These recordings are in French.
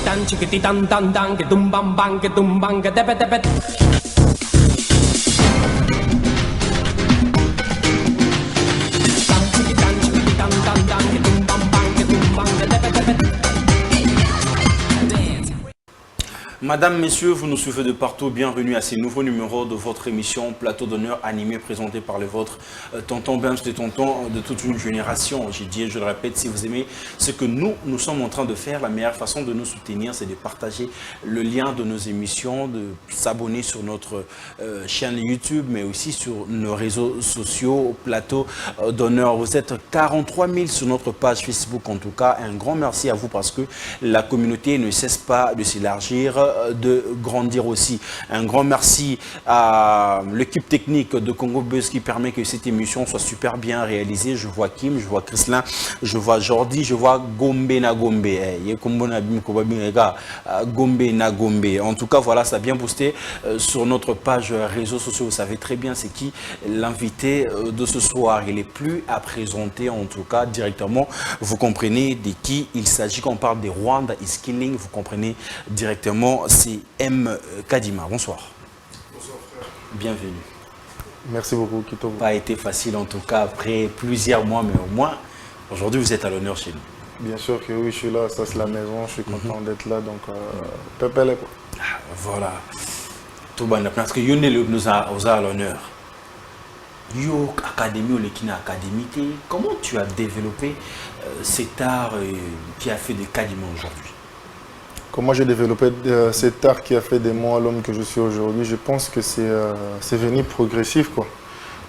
chiquitan, chiquititan, tan, tan, que tumban, ban, que tumban, que tepe, tepe. Madame, messieurs, vous nous suivez de partout. Bienvenue à ce nouveau numéro de votre émission Plateau d'honneur animé, présenté par le vôtre tonton Benz, le tonton de toute une génération. J'ai dit, je le répète, si vous aimez ce que nous sommes en train de faire, la meilleure façon de nous soutenir, c'est de partager le lien de nos émissions, de s'abonner sur notre chaîne YouTube, mais aussi sur nos réseaux sociaux, Plateau d'honneur. Vous êtes 43 000 sur notre page Facebook, en tout cas. Un grand merci à vous parce que la communauté ne cesse pas de s'élargir, de grandir aussi. Un grand merci à l'équipe technique de Congo Buzz qui permet que cette émission soit super bien réalisée. Je vois Kim, je vois Chrislin, je vois Jordi, je vois Gombe na Gombe. Gombe na Gombe. En tout cas, voilà, ça a bien boosté sur notre page réseaux sociaux. Vous savez très bien c'est qui l'invité de ce soir. Il est plus à présenter, en tout cas, directement. Vous comprenez de qui il s'agit quand on parle des Rwanda is Killing. Vous comprenez directement. C'est M. Kadima. Bonsoir. Bonsoir frère. Bienvenue. Merci beaucoup Kito. Pas été facile en tout cas après plusieurs mois, mais au moins aujourd'hui vous êtes à l'honneur chez nous. Bien sûr que oui, je suis là, ça c'est la maison, je suis content d'être là, donc pépele quoi. Voilà. Tout bon, parce que Yonel nous a à l'honneur. Yo Académie ou l'Ekina Académie, comment tu as développé cet art qui a fait de Kadima aujourd'hui? Comment j'ai développé cet art qui a fait de moi l'homme que je suis aujourd'hui? Je pense que c'est venu progressif, quoi.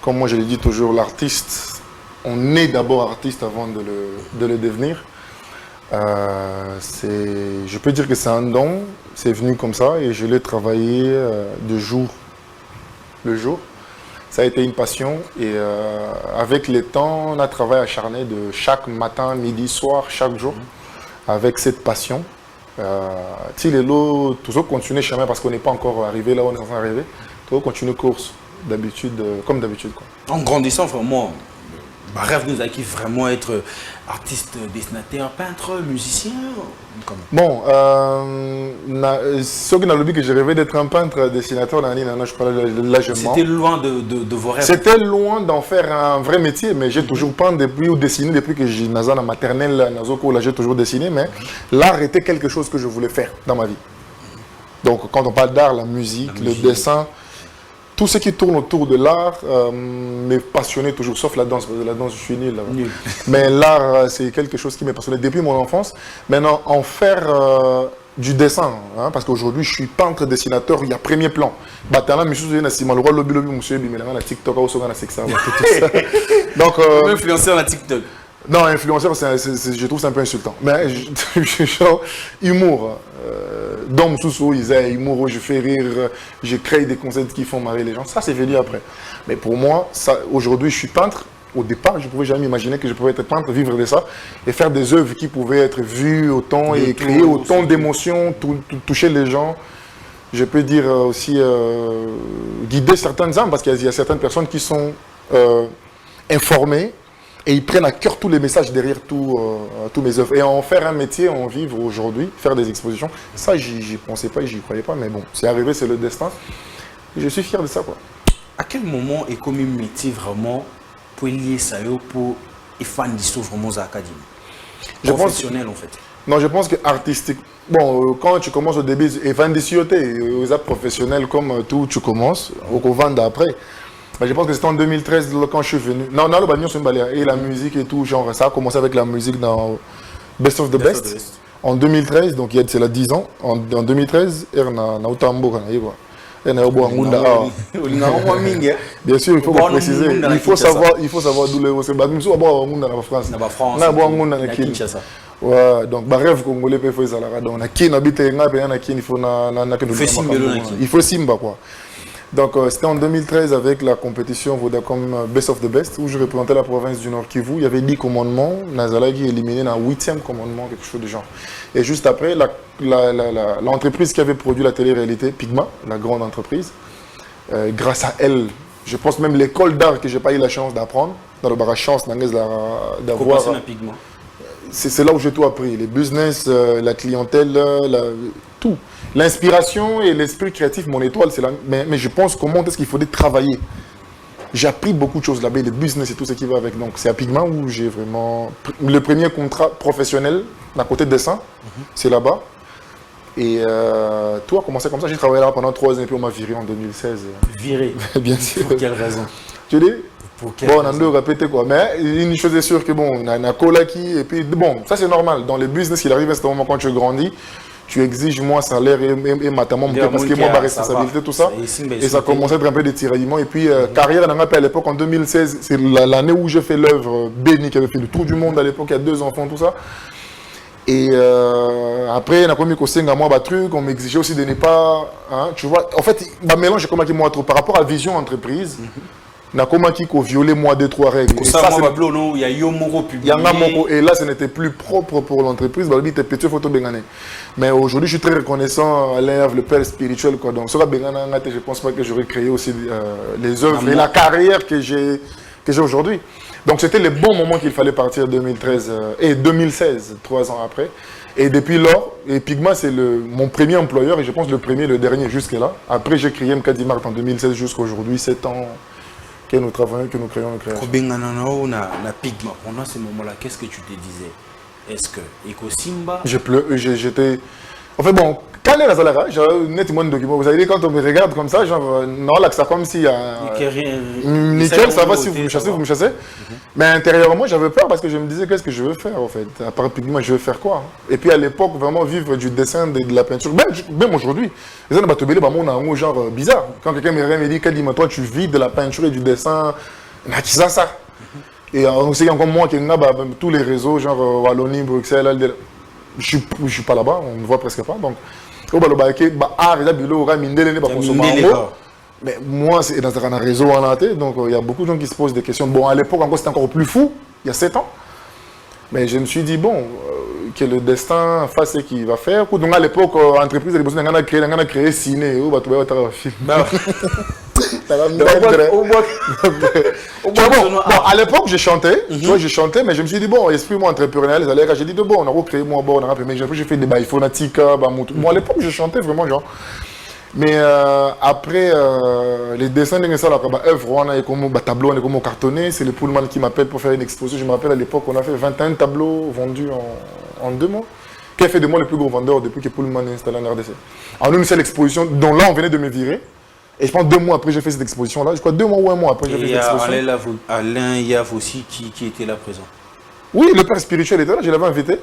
Comme moi je le dis toujours, l'artiste, on est d'abord artiste avant de le devenir. Je peux dire que c'est un don, c'est venu comme ça et je l'ai travaillé de jour le jour. Ça a été une passion et avec le temps, on a travaillé acharné de chaque matin, midi, soir, chaque jour avec cette passion. Si les lots, toujours continuer chemin parce qu'on n'est pas encore arrivé là où on est en train d'arriver, toujours continuer course d'habitude, comme d'habitude. En grandissant vraiment, ma rêve nous a qui vraiment être artiste, dessinateur, peintre, musicien. Bon, ce qui n'a le que j'ai rêvé d'être un peintre, dessinateur, je parlais là je mens. C'était loin de vos rêves. C'était loin d'en faire un vrai métier, mais j'ai toujours peint depuis ou dessiné depuis que j'ai dans la maternelle, là j'ai toujours dessiné, mais l'art était quelque chose que je voulais faire dans ma vie. Donc quand on parle d'art, la musique, le dessin, tout ce qui tourne autour de l'art m'est passionné toujours, sauf la danse, parce que la danse, je suis nul. Mais l'art, c'est quelque chose qui m'est passionné depuis mon enfance. Maintenant, en faire du dessin, hein, parce qu'aujourd'hui, je suis peintre, dessinateur, il y a premier plan. Donc, influenceur à TikTok. Non, influenceur, je trouve ça un peu insultant. Mais genre, humour. Dans sous ils ont humour, je fais rire, je crée des concepts qui font marrer les gens. Ça, c'est venu après. Mais pour moi, aujourd'hui, je suis peintre. Au départ, je ne pouvais jamais imaginer que je pouvais être peintre, vivre de ça et faire des œuvres qui pouvaient être vues autant et créer autant d'émotions, toucher les gens. Je peux dire aussi guider certaines âmes parce qu'il y a certaines personnes qui sont informées. Et ils prennent à cœur tous les messages derrière tous mes œuvres. Et en faire un métier, en vivre aujourd'hui, faire des expositions, ça, j'y pensais pas et j'y croyais pas. Mais bon, c'est arrivé, c'est le destin. Et je suis fier de ça, quoi. À quel moment est comme un métier vraiment pour lier ça pour les fans d'histoire vraiment à l'académie? Professionnel, en fait. Non, je pense que artistique. Bon, quand tu commences au début, et fan d'histoire, aux arts professionnels, comme tout, tu commences, au vend après. Je pense que c'était en 2013 quand je suis venu. Non, et la musique et tout, genre, ça a commencé avec la musique dans Best of the Best. En 2013, donc c'est là 10 ans. En 2013, bien sûr, il faut préciser. Il faut savoir d'où les c'est. Même si on va en France. Ouais, donc rêve congolais peut faire ça là. Donc il faut simba quoi. Donc c'était en 2013 avec la compétition Vodacom Best of the Best où je représentais la province du Nord Kivu. Il y avait 10 commandements, Nazalagi éliminé dans le 8e commandement, quelque chose de genre. Et juste après, l'entreprise qui avait produit la télé-réalité, Pigma, la grande entreprise, grâce à elle, je pense même l'école d'art que je n'ai pas eu la chance d'apprendre, dans le barrage chance d'avoir... c'est là où j'ai tout appris. Les business, la clientèle, tout. L'inspiration et l'esprit créatif, mon étoile, c'est là. Mais je pense comment est-ce qu'il faudrait travailler. J'ai appris beaucoup de choses là-bas, le business et tout ce qui va avec. Donc c'est à Pigma où j'ai vraiment... Le premier contrat professionnel, à côté de dessin, c'est là-bas. Et tout a commencé comme ça. J'ai travaillé là pendant 3 ans et puis on m'a viré en 2016. Viré. Bien sûr. Pour quelle raison? Tu dis? Pour quelle Bon, on a raison? deux répété quoi. Mais une chose est sûre que bon, on a un colaki et puis bon, ça c'est normal. Dans les business, il arrive à ce moment quand tu grandis, tu exiges moins salaire et matamment parce que moi ma responsabilité tout ça. Et ça commençait à être un peu des tiraillements. Et puis carrière, on a appelé à l'époque en 2016, c'est l'année où j'ai fait l'œuvre. Béni qui avait fait le tour du monde à l'époque, il y a 2 enfants, tout ça. Et après, on a commis à moi un truc, on m'exigeait aussi de ne pas, hein, tu vois. En fait, ma mélange, comment qui moi trop par rapport à la vision entreprise. Na comment qui violé moi 2-3 règles. Et ça moi il y a Yomoro publié. Et là ce n'était plus propre pour l'entreprise, c'était petit photo bengane. Mais aujourd'hui je suis très reconnaissant à l'œuvre, le père spirituel quoi. Donc sur bengana je pense pas que j'aurais créé aussi les œuvres et la carrière que j'ai aujourd'hui. Donc c'était le bon moment qu'il fallait partir 2013 et 2016, 3 ans après. Et depuis lors, et Pigma c'est mon premier employeur et je pense le premier, le dernier jusqu'à là. Après j'ai créé MK Dimart en 2016 jusqu'à aujourd'hui, 7 ans. Que nous travaillons, que nous créons, nous créons. Na Pigma, pendant ce moment-là, qu'est-ce que tu te disais? Est-ce que Eko Simba? J'étais... En fait, bon, quand on est dans la nettement de document, vous savez, quand on me regarde comme ça, genre, non, là, ça comme si... nickel, ça va, si vous me chassez. Mais intérieurement, j'avais peur parce que je me disais, qu'est-ce que je veux faire, en fait? À part Pigma, je veux faire quoi? Et puis, à l'époque, vraiment vivre du dessin, de la peinture, même aujourd'hui, les gens on a un genre bizarre. Quand quelqu'un me dit, dis-moi, toi, tu vis de la peinture et du dessin, ça. Et on sait encore moi qui est tous les réseaux, genre Wallonie, Bruxelles, je ne suis pas là-bas, on ne me voit presque pas. Donc, mais moi, c'est dans un réseau en laté, donc il y a beaucoup de gens qui se posent des questions. Bon, à l'époque, encore, c'était encore plus fou, il y a 7 ans. Mais je me suis dit, bon, que le destin fasse ce qu'il va faire. Donc, à l'époque, l'entreprise, elle a créé ciné, film. À l'époque, je chantais, mais je me suis dit, bon, esprit moi entrepreneurial, j'ai dit, bon, on a recréé moi, bon, mais j'ai fait des bails phonatiques, moi à l'époque, je chantais vraiment, genre. Mais après, les dessins de ça, œuvre, on a comme tableau, on est comme cartonné, c'est le Pullman qui m'appelle pour faire une exposition. Je me rappelle à l'époque, on a fait 21 tableaux vendus en 2 mois. Qui a fait de moi le plus gros vendeur depuis que Pullman est installé en RDC. En une seule exposition, dont là, on venait de me virer. Et je pense 2 mois après, j'ai fait cette exposition-là. Je crois 2 mois ou 1 mois après, j'ai fait cette exposition. Alain Yav aussi qui était là présent. Oui, le père spirituel était là, je l'avais invité.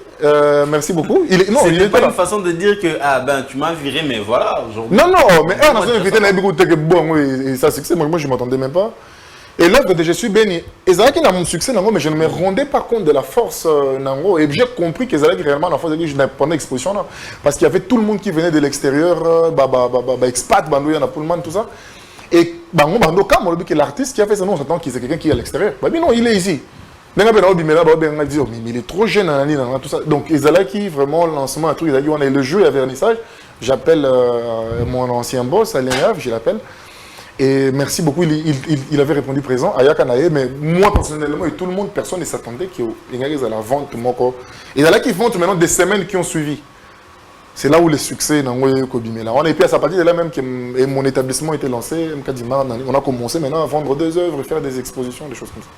Merci beaucoup. Il était pas là. Une façon de dire que tu m'as viré, mais voilà, aujourd'hui. Non, mais on a invité, on a beaucoup de bon, oui, et ça succès, moi je ne m'attendais même pas. Et l'œuvre de Je suis béni. Et ça qui a mon succès, mais je ne me rendais pas compte de la force, et j'ai compris que ça allait réellement la force pendant l'exposition là. Parce qu'il y avait tout le monde qui venait de l'extérieur, expat, bandouille, Pullman, tout ça. Et quand que l'artiste qui a fait ça, on s'attend que c'est quelqu'un qui est à l'extérieur. Mais non, il est ici. Mais il est trop jeune, tout ça. Donc, qui vraiment lancement, un truc, il a dit, on a le jeu et le vernissage. J'appelle mon ancien boss, Alain Yav, je l'appelle. Et merci beaucoup, il avait répondu présent, Ayakanae, mais moi personnellement et tout le monde, personne ne s'attendait qu'il y ait la vente. Et là qui vont maintenant des semaines qui ont suivi. C'est là où le succès on est puis à partir de là même que mon établissement était lancé, on a commencé maintenant à vendre 2 œuvres, faire des expositions, des choses comme ça.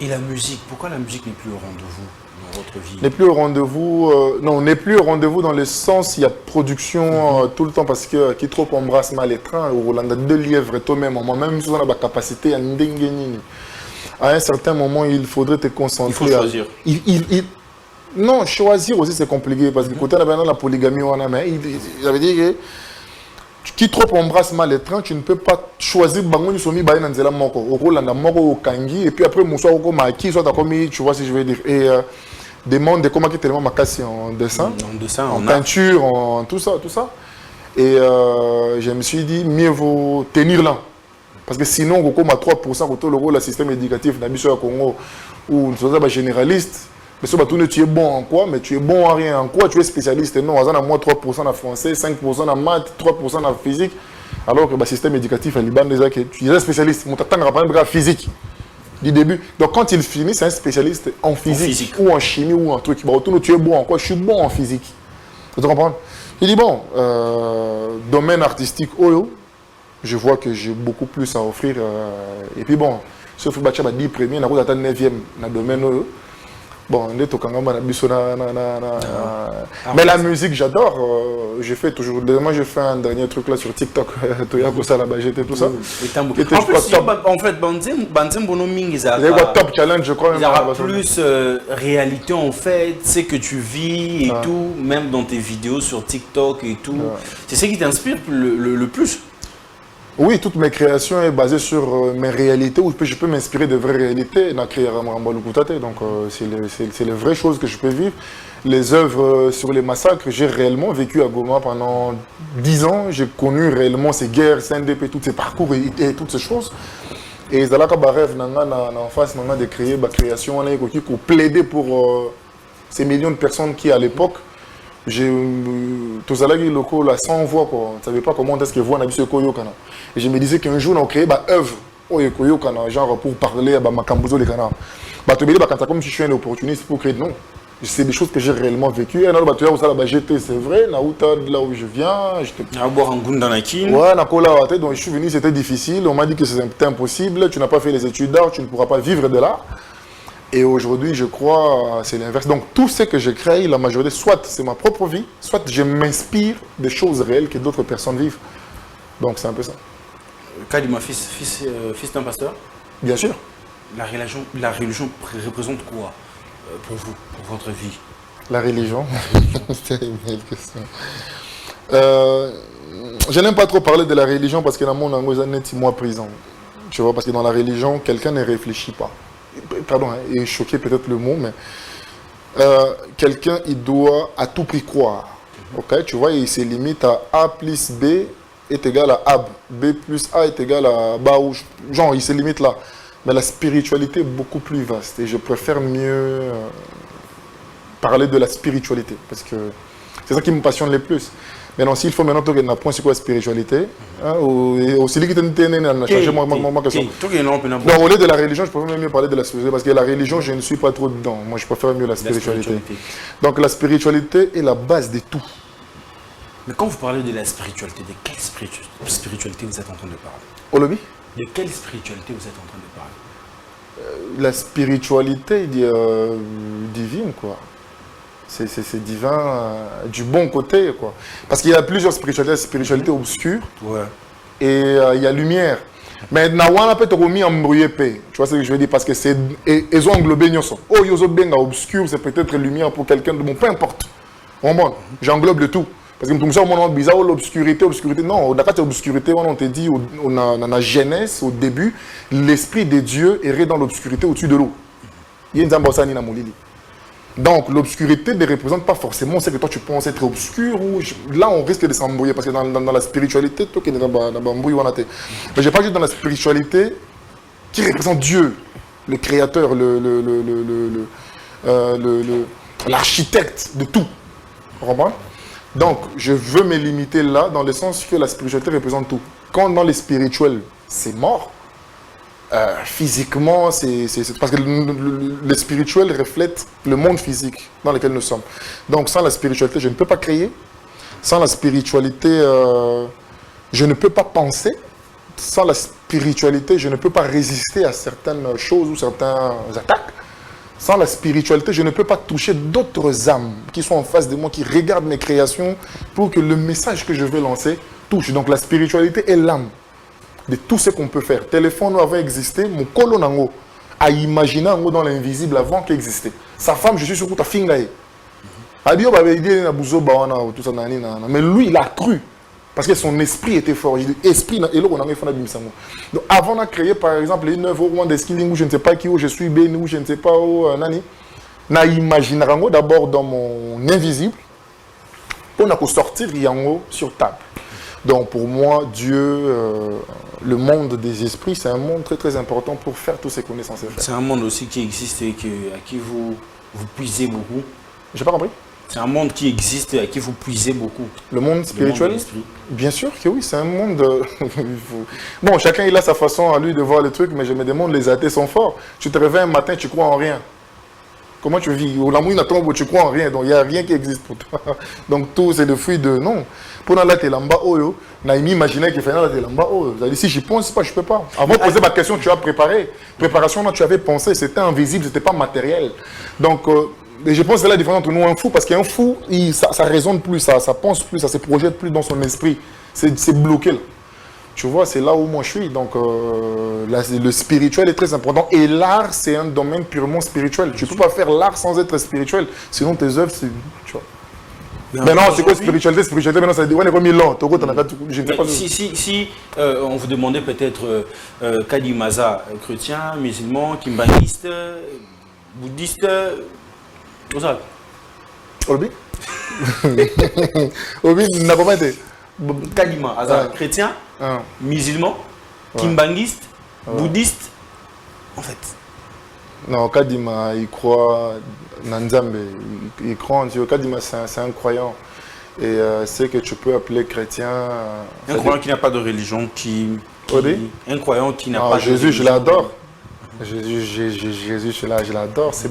Et la musique, pourquoi la musique n'est plus au rendez-vous dans votre vie? N'est plus au rendez-vous, non, n'est plus au rendez-vous dans le sens, il y a production tout le temps parce que qui trop embrasse mal les trains, ou on a 2 lièvres toi-même, moi-même si on a la capacité à un certain moment, il faudrait te concentrer. Il faut choisir. Non, choisir aussi c'est compliqué parce que côté la polygamie, il avait dit que qui trop embrasse mal les trains, tu ne peux pas choisir bango ni somi baï nanzela moko au Rolanda moko au Kangi et puis après moussoir au Maki soit commis, tu vois si je veux dire et demande de comment qui tellement ma casse en dessin, en peinture, en tout ça et je me suis dit mieux vaut tenir là parce que sinon on comme à 3% autour le rôle le système éducatif d'Abisso à Congo où nous sommes généralistes. Mais tu es bon en quoi, mais tu es bon en rien. En quoi tu es spécialiste? Non, on a moins 3% en français, 5% en maths, 3% en physique. Alors que le système éducatif à Liban, tu es spécialiste. Mon t'attends à physique. Du début. Donc quand il finit, c'est un spécialiste en physique, ou en chimie, ou en truc. Bon, tu es bon en quoi? Je suis bon en physique. Tu comprends? Il dit, bon, domaine artistique, je vois que j'ai beaucoup plus à offrir. Et puis bon, sauf que je 10 premiers, je suis 9e dans le domaine. Bon, mais la musique, j'adore. Je fais toujours. Moi, je fais un dernier truc là sur TikTok. J'étais tout ça. En fait, top challenge, je crois. Il y aura plus réalité en fait, c'est que tu vis et tout, même dans tes vidéos sur TikTok et tout. C'est ce qui t'inspire le plus. Oui, toutes mes créations sont basées sur mes réalités, où je peux m'inspirer de vraies réalités. Donc, c'est les vraies choses que je peux vivre. Les œuvres sur les massacres, j'ai réellement vécu à Goma pendant 10 ans. J'ai connu réellement ces guerres, CNDP, tous ces parcours et toutes ces choses. Et c'est là que je rêve en face de créer ma création, pour plaider pour ces millions de personnes qui, à l'époque, tous les locaux là sans voix quoi. On ne savait pas comment est-ce que voix n'habite ce koyo kana. Et je me disais qu'un jour on créé une œuvre koyo kana genre pour parler à Makambuzo les kana. Bah tu me dis quand comme si je suis un opportuniste pour créer non. C'est des choses que j'ai réellement vécues. Et alors bah tu vois ça j'étais c'est vrai là où je viens, j'étais à boire un Gundanakin. Ouais, na donc je suis venu, c'était difficile, on m'a dit que c'était impossible, tu n'as pas fait les études d'art, tu ne pourras pas vivre de l'art. Et aujourd'hui, je crois c'est l'inverse. Donc, tout ce que je crée, la majorité, soit c'est ma propre vie, soit je m'inspire des choses réelles que d'autres personnes vivent. Donc, c'est un peu ça. Kadima, fils d'un pasteur? Bien sûr. La religion représente quoi pour vous, pour votre vie? La religion c'est une belle question. Je n'aime pas trop parler de la religion parce que dans mon langue, j'ai 6 mois prison. Tu vois, parce que dans la religion, quelqu'un ne réfléchit pas. Pardon, est choqué peut-être le mot, mais quelqu'un, il doit à tout prix croire. Ok, tu vois, il se limite à A plus B est égal à AB. B plus A est égal à Baouch. Genre, il se limite là. Mais la spiritualité est beaucoup plus vaste. Et je préfère mieux parler de la spiritualité. Parce que c'est ça qui me passionne le plus. Maintenant, s'il faut maintenant que point c'est quoi la spiritualité, aussi qui a changé ma question. Donc, au lieu de la religion, je préfère mieux parler de la spiritualité parce que la religion, je ne suis pas trop dedans. Moi, je préfère mieux la spiritualité. Donc, la spiritualité est la base de tout. Mais quand vous parlez de la spiritualité, de quelle spiritualité vous êtes en train de parler? Olobi? De quelle spiritualité vous êtes en train de parler? La spiritualité divine, quoi. C'est divin du bon côté, quoi. Parce qu'il y a plusieurs spiritualités, spiritualité obscure et il y a lumière. Mais Nawana peut te remis en embrouillé. Tu vois ce que je veux dire? Parce que c'est ils ont englobé Nyoso. Oh, Yoso Benga obscur, c'est peut-être lumière pour quelqu'un de bon, peu importe. J'englobe le tout. Parce que tout ça, on a bizarre, l'obscurité. Non, d'accord, l'obscurité, on te dit, on a la jeunesse, au début, l'esprit de Dieu errait dans l'obscurité au-dessus de l'eau. Il y a une zambosani na molili. Donc, l'obscurité ne représente pas forcément ce que toi tu penses être obscur. Là, on risque de s'embrouiller parce que dans la spiritualité, toi qui es dans la mais je parle juste dans la spiritualité qui représente Dieu, le créateur, l'architecte de tout. Vous comprenez? Donc, je veux me limiter là dans le sens que la spiritualité représente tout. Quand dans les spirituels, c'est mort, physiquement, c'est parce que le spirituel reflète le monde physique dans lequel nous sommes. Donc, sans la spiritualité, je ne peux pas créer. Sans la spiritualité, je ne peux pas penser. Sans la spiritualité, je ne peux pas résister à certaines choses ou certaines attaques. Sans la spiritualité, je ne peux pas toucher d'autres âmes qui sont en face de moi, qui regardent mes créations pour que le message que je veux lancer touche. Donc, la spiritualité est l'âme de tout ce qu'on peut faire. Téléphone avait existé, mon colon a imaginé dans l'invisible avant qu'il existait. Sa femme, je suis sûr que tu as fini là. Mais lui, il a cru. Parce que son esprit était fort. Esprit, donc, avant de créer, par exemple, une œuvre où où je ne sais pas qui, où je suis béni, où je ne sais pas où, na imaginé d'abord dans mon invisible pour sortir sur table. Donc pour moi, Dieu, le monde des esprits, c'est un monde très très important pour faire tout ce qu'on est censé faire. C'est un monde aussi qui existe et à qui vous puisez beaucoup. J'ai pas compris. C'est un monde qui existe et à qui vous puisez beaucoup. Le monde spirituel? Le monde de l'esprit. Bien sûr que oui, c'est un monde... Bon, chacun il a sa façon à lui de voir les trucs, mais je me demande, les athées sont forts. Tu te réveilles un matin, tu crois en rien. Comment tu vis? Au l'amour, tombe, tu crois en rien, donc il n'y a rien qui existe pour toi. Donc tout, c'est le fruit de... Non. Pour nous, là, tu es là-bas, imaginait qu'il fallait là, tu es là-bas, si j'y pense pas, je ne peux pas. Avant de poser ma question, tu as préparé. Préparation, là, tu avais pensé, c'était invisible, ce n'était pas matériel. Donc... Et je pense que c'est la différence entre nous et un fou, parce qu'un fou, ça résonne plus, ça pense plus, ça se projette plus dans son esprit. C'est bloqué là. Tu vois, c'est là où moi je suis. Donc, le spirituel est très important. Et l'art, c'est un domaine purement spirituel. Tu ne peux pas faire l'art sans être spirituel. Sinon, tes œuvres, c'est... Tu vois. Mais non, c'est quoi spiritualité? Spiritualité, maintenant, ça dit, on est comme 1000 ans. Je ne sais pas. Si on vous demandait peut-être Kadimaza, chrétien, musulman, kimbaniste, bouddhiste... Tout ça. Obi Obi n'a pas été. Kadima, chrétien, musulman, kimbanguiste, bouddhiste, en fait. Non, Kadima, il croit en Nzambe, il croit en Dieu. Kadima, c'est un croyant. Et c'est que tu peux appeler chrétien. Un croyant qui n'a pas de religion, un croyant qui n'a pas de Jésus, religion. je l'adore. Jésus, je l'adore, c'est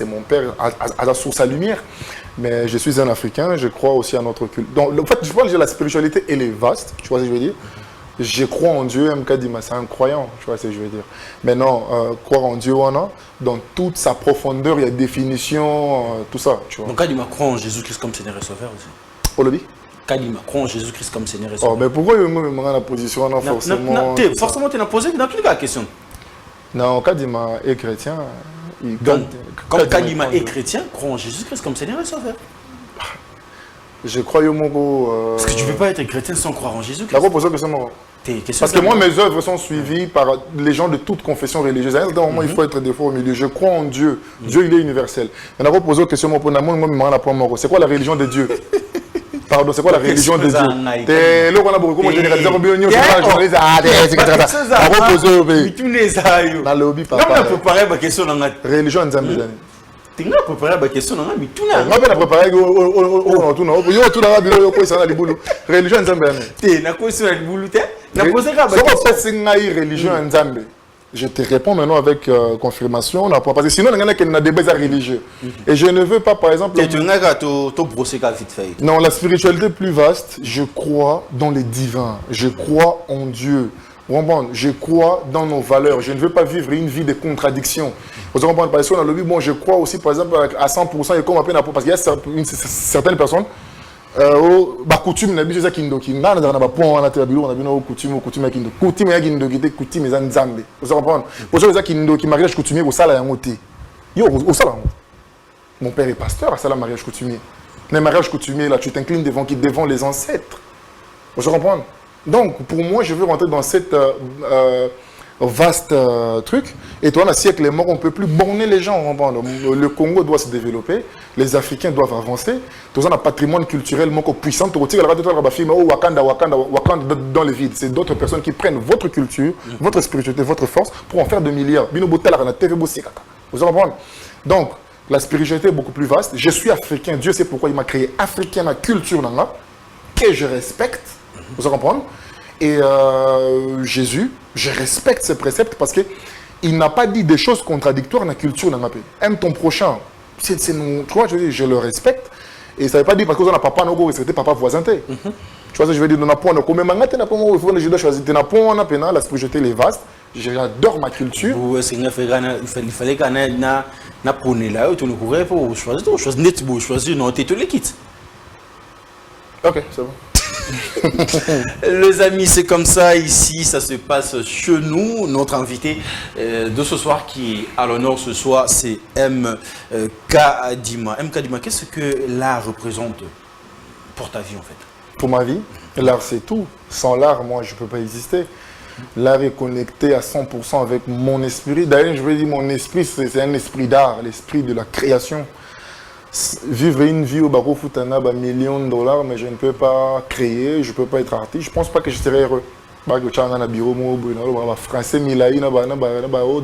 mon père à la source à lumière. Mais je suis un Africain, je crois aussi à notre culte. Donc, en fait, je pense que la spiritualité, elle est vaste, tu vois ce que je veux dire? Je crois en Dieu, MK Dima, c'est un croyant, tu vois ce que je veux dire? Mais non, croire en Dieu, dans toute sa profondeur, il y a définition, tout ça, tu vois. Donc, Kadima croit en Jésus-Christ comme Seigneur et Sauveur aussi. Olobi? Kadima croit en Jésus-Christ comme Seigneur et Sauveur. Oh, mais pourquoi il me rend la position, non, forcément? Forcément, tu n'as posé dans toute la question. Non, Kadima est chrétien. Comme Kadima est chrétien, croit en Jésus-Christ comme Seigneur et Sauveur. Je crois au Mogo. Parce que tu ne peux pas être chrétien sans croire en Jésus-Christ. D'abord, pour ça que c'est moi. Parce que moi, mes œuvres sont suivies par les gens de toute confession religieuse. À un certain moment, il faut être des fois au milieu. Je crois en Dieu. Dieu, il est universel. D'abord, poser la question, c'est quoi la religion de Dieu? Pardon, c'est quoi la religion de Dieu? Là, on a beaucoup de généralisés. On a posé au pays. Dans le hobby, papa. On a préparé ma question. Religion en Zambie. Tu as préparé ma question. On a préparé. Religion en Zambie. Je te réponds maintenant avec confirmation. Parce que sinon, il y a des débats religieux. Et je ne veux pas, par exemple... Non, la spiritualité plus vaste, je crois dans les divins. Je crois en Dieu. Je crois dans nos valeurs. Je ne veux pas vivre une vie de contradiction. Vous comprenez, par exemple, bon, je crois aussi, par exemple, à 100%, et comme parce qu'il y a certaines personnes, coutume na biso za kindoki ngana na ba pont wana te bilo na bino coutume ya kindoki coutume ya kindoki te coutume za nzambe vous comprenez pour ça za kindoki mariage coutumier au sala yango te yo au sala mon père est pasteur à sala mariage coutumier les mariages coutumiers là tu t'inclines devant les ancêtres vous comprenez donc pour moi je veux rentrer dans cette vaste truc. Et toi, dans le siècle mort, on ne peut plus borner les gens. Le Congo doit se développer, les Africains doivent avancer. Tout ça, un patrimoine culturel puissant. Wakanda dans le vide. C'est d'autres personnes qui prennent votre culture, votre spiritualité, votre force pour en faire des milliards. Vous comprenez? Donc, la spiritualité est beaucoup plus vaste. Je suis africain. Dieu sait pourquoi il m'a créé africain, la culture que je respecte. Vous comprenez? Et Jésus, je respecte ses préceptes parce qu'il n'a pas dit des choses contradictoires dans la culture dans ma pays. Aime ton prochain. Tu vois, je le respecte. Et ça ne veut pas dire parce que n'a papa, non, respecter papa voisin. Tu vois ce que je veux dire? La spiritualité est vaste. J'adore ma culture. Il fallait qu'on ait na prôné là, tu ne pourrais pas choisir, non, tu te les quittes. Ok, c'est bon. Les amis, c'est comme ça ici, ça se passe chez nous. Notre invité de ce soir qui est à l'honneur ce soir, c'est MK Dima. MK Dima, qu'est-ce que l'art représente pour ta vie en fait? Pour ma vie, l'art c'est tout. Sans l'art, moi je ne peux pas exister. L'art est connecté à 100% avec mon esprit. D'ailleurs, je veux dire, mon esprit, c'est un esprit d'art, l'esprit de la création. Vivre une vie au barreau foutana, millions de dollars, mais je ne peux pas créer, je ne peux pas être artiste. Je ne pense pas que je serais heureux. Français,